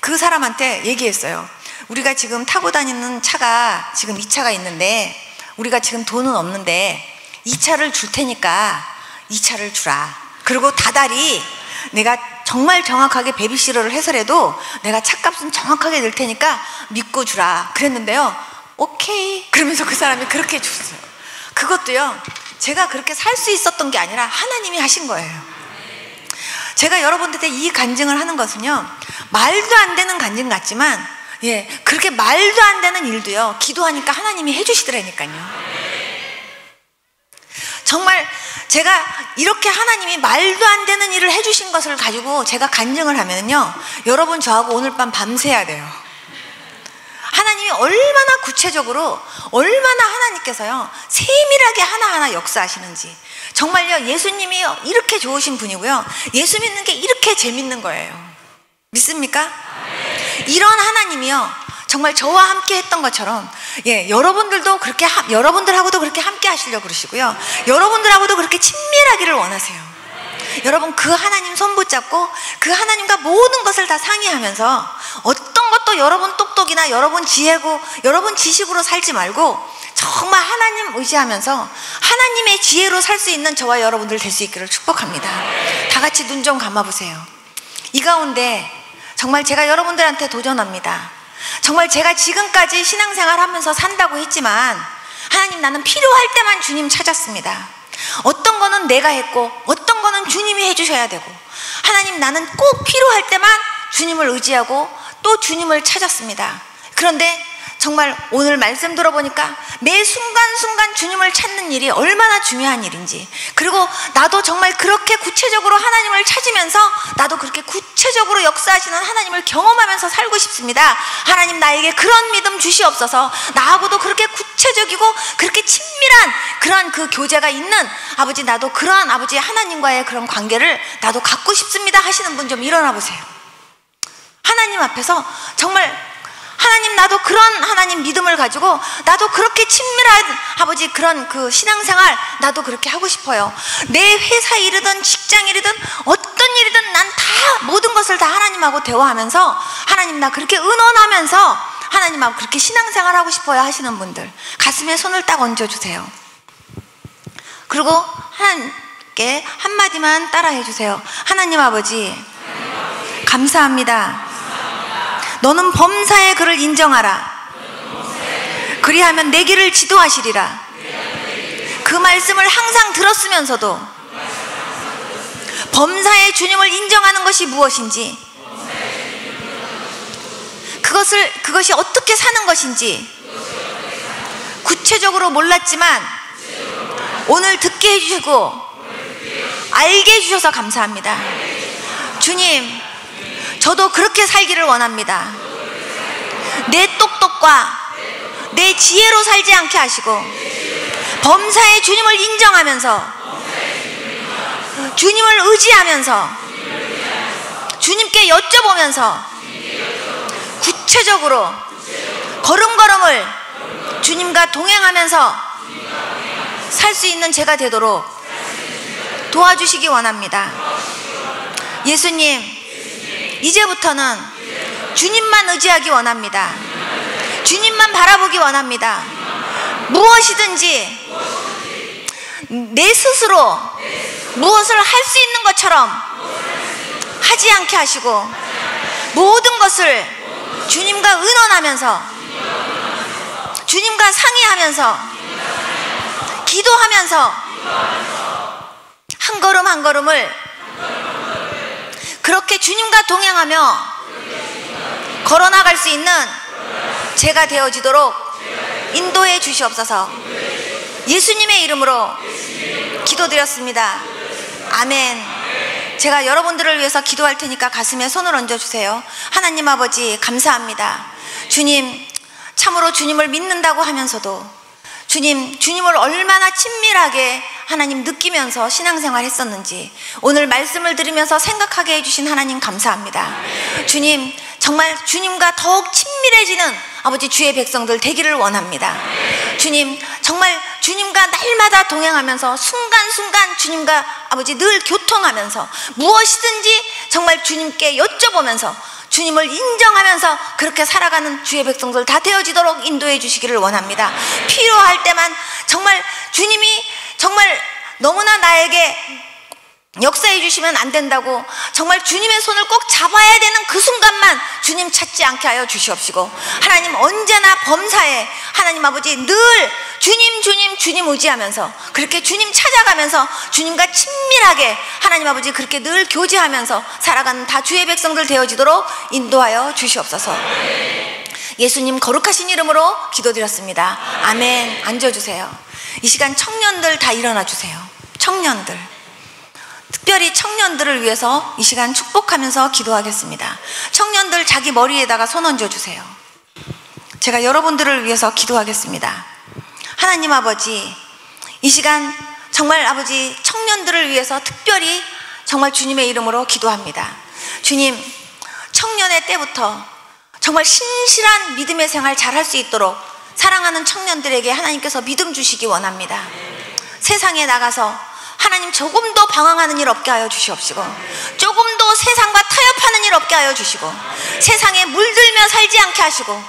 그 사람한테 얘기했어요. 우리가 지금 타고 다니는 차가 지금 이 차가 있는데 우리가 지금 돈은 없는데 이 차를 줄 테니까 이 차를 주라. 그리고 다달이 내가 정말 정확하게 베비시러를 해서라도 내가 차값은 정확하게 낼 테니까 믿고 주라 그랬는데요, 오케이 그러면서 그 사람이 그렇게 줬어요. 그것도요 제가 그렇게 살 수 있었던 게 아니라 하나님이 하신 거예요. 제가 여러분들한테 이 간증을 하는 것은요, 말도 안 되는 간증 같지만, 예, 그렇게 말도 안 되는 일도요 기도하니까 하나님이 해주시더라니까요. 정말 제가 이렇게 하나님이 말도 안 되는 일을 해주신 것을 가지고 제가 간증을 하면요, 여러분 저하고 오늘 밤 밤새야 돼요. 하나님이 얼마나 구체적으로, 얼마나 하나님께서요 세밀하게 하나하나 역사하시는지. 정말요 예수님이 이렇게 좋으신 분이고요, 예수 믿는 게 이렇게 재밌는 거예요. 믿습니까? 이런 하나님이요 정말 저와 함께 했던 것처럼, 예, 여러분들도 그렇게 여러분들하고도 그렇게 함께 하시려고 그러시고요, 여러분들하고도 그렇게 친밀하기를 원하세요. 여러분 그 하나님 손 붙잡고 그 하나님과 모든 것을 다 상의하면서 어떤 것도 여러분 똑똑이나 여러분 지혜고 여러분 지식으로 살지 말고 정말 하나님 의지하면서 하나님의 지혜로 살 수 있는 저와 여러분들 될 수 있기를 축복합니다. 다 같이 눈 좀 감아보세요. 이 가운데 정말 제가 여러분들한테 도전합니다. 정말 제가 지금까지 신앙생활 하면서 산다고 했지만 하나님 나는 필요할 때만 주님 찾았습니다. 어떤 거는 내가 했고 어떤 거는 주님이 해주셔야 되고, 하나님 나는 꼭 필요할 때만 주님을 의지하고 또 주님을 찾았습니다. 그런데 정말 오늘 말씀 들어보니까 매 순간순간 주님을 찾는 일이 얼마나 중요한 일인지, 그리고 나도 정말 그렇게 구체적으로 하나님을 찾으면서 나도 그렇게 구체적으로 역사하시는 하나님을 경험하면서 살고 싶습니다. 하나님 나에게 그런 믿음 주시옵소서. 나하고도 그렇게 구체적이고 그렇게 친밀한 그런 그 교제가 있는 아버지, 나도 그러한 아버지 하나님과의 그런 관계를 나도 갖고 싶습니다 하시는 분 좀 일어나 보세요. 하나님 앞에서 정말 하나님 나도 그런 하나님 믿음을 가지고 나도 그렇게 친밀한 아버지 그런 그 신앙생활 나도 그렇게 하고 싶어요. 내 회사 일이든 직장 일이든 어떤 일이든 난 다 모든 것을 다 하나님하고 대화하면서 하나님 나 그렇게 의논하면서 하나님하고 그렇게 신앙생활 하고 싶어요 하시는 분들 가슴에 손을 딱 얹어주세요. 그리고 하나님께 한마디만 따라해 주세요. 하나님 아버지, 감사합니다. 너는 범사의 그를 인정하라. 그리하면 내 길을 지도하시리라. 그 말씀을 항상 들었으면서도 범사의 주님을 인정하는 것이 무엇인지, 그것이 어떻게 사는 것인지 구체적으로 몰랐지만 오늘 듣게 해주시고 알게 해주셔서 감사합니다. 주님, 저도 그렇게 살기를 원합니다. 내 똑똑과 내 지혜로 살지 않게 하시고 범사의 주님을 인정하면서 주님을 의지하면서 주님께 여쭤보면서 구체적으로 걸음걸음을 주님과 동행하면서 살 수 있는 제가 되도록 도와주시기 원합니다. 예수님, 이제부터는 주님만 의지하기 원합니다. 주님만 바라보기 원합니다. 무엇이든지 내 스스로 무엇을 할 수 있는 것처럼 하지 않게 하시고 모든 것을 주님과 의논하면서 주님과 상의하면서 기도하면서 한 걸음 한 걸음을 그렇게 주님과 동행하며 걸어나갈 수 있는 제가 되어지도록 인도해 주시옵소서. 예수님의 이름으로 기도드렸습니다. 아멘. 제가 여러분들을 위해서 기도할 테니까 가슴에 손을 얹어주세요. 하나님 아버지, 감사합니다. 주님, 참으로 주님을 믿는다고 하면서도 주님을 얼마나 친밀하게 하나님 느끼면서 신앙생활 했었는지 오늘 말씀을 들으면서 생각하게 해주신 하나님 감사합니다. 주님, 정말 주님과 더욱 친밀해지는 아버지 주의 백성들 되기를 원합니다. 주님, 정말 주님과 날마다 동행하면서 순간순간 주님과 아버지 늘 교통하면서 무엇이든지 정말 주님께 여쭤보면서 주님을 인정하면서 그렇게 살아가는 주의 백성들 다 되어지도록 인도해 주시기를 원합니다. 필요할 때만 정말 주님이 정말 너무나 나에게 역사해 주시면 안 된다고 정말 주님의 손을 꼭 잡아야 되는 그 순간만 주님 찾지 않게 하여 주시옵시고, 하나님 언제나 범사에 하나님 아버지 늘 주님 의지하면서 그렇게 주님 찾아가면서 주님과 친밀하게 하나님 아버지 그렇게 늘 교제하면서 살아가는 다 주의 백성들 되어지도록 인도하여 주시옵소서. 예수님 거룩하신 이름으로 기도드렸습니다. 아멘. 앉아주세요. 이 시간 청년들 다 일어나 주세요. 청년들, 특별히 청년들을 위해서 이 시간 축복하면서 기도하겠습니다. 청년들 자기 머리에다가 손 얹어주세요. 제가 여러분들을 위해서 기도하겠습니다. 하나님 아버지, 이 시간 정말 아버지 청년들을 위해서 특별히 정말 주님의 이름으로 기도합니다. 주님, 청년의 때부터 정말 신실한 믿음의 생활 잘할 수 있도록 사랑하는 청년들에게 하나님께서 믿음 주시기 원합니다. 세상에 나가서 하나님 조금도 방황하는 일 없게 하여 주시옵시고, 조금도 세상과 타협하는 일 없게 하여 주시고, 세상에 물들며 살지 않게 하시고,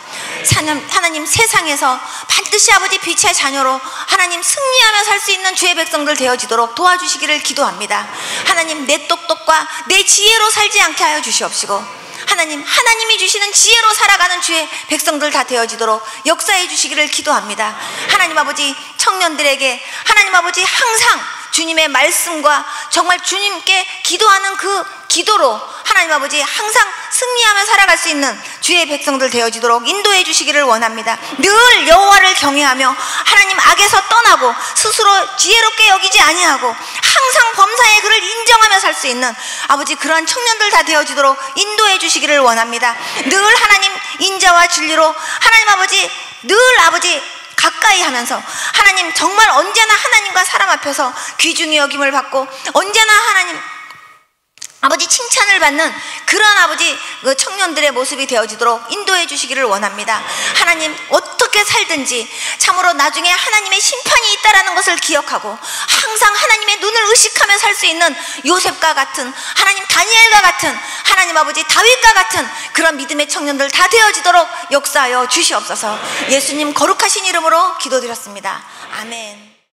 하나님 세상에서 반드시 아버지 빛의 자녀로 하나님 승리하며 살 수 있는 주의 백성들 되어지도록 도와주시기를 기도합니다. 하나님 내 똑똑과 내 지혜로 살지 않게 하여 주시옵시고, 하나님이 주시는 지혜로 살아가는 주의 백성들 다 되어지도록 역사해 주시기를 기도합니다. 하나님 아버지, 청년들에게 하나님 아버지 항상 주님의 말씀과 정말 주님께 기도하는 그 기도로 하나님 아버지 항상 승리하며 살아갈 수 있는 주의 백성들 되어지도록 인도해 주시기를 원합니다. 늘 여호와를 경외하며 하나님 악에서 떠나고 스스로 지혜롭게 여기지 아니하고 항상 범사의 그를 인정하며 살 수 있는 아버지 그러한 청년들 다 되어지도록 인도해 주시기를 원합니다. 늘 하나님 인자와 진리로 하나님 아버지 늘 아버지 가까이 하면서 하나님 정말 언제나 하나님과 사람 앞에서 귀중히 여김을 받고 언제나 하나님 아버지 칭찬을 받는 그런 아버지 그 청년들의 모습이 되어지도록 인도해 주시기를 원합니다. 하나님 어떻게 살든지 참으로 나중에 하나님의 심판이 있다라는 것을 기억하고 항상 하나님의 눈을 의식하며 살 수 있는 요셉과 같은 하나님 다니엘과 같은 하나님 아버지 다윗과 같은 그런 믿음의 청년들 다 되어지도록 역사하여 주시옵소서. 예수님 거룩하신 이름으로 기도드렸습니다. 아멘.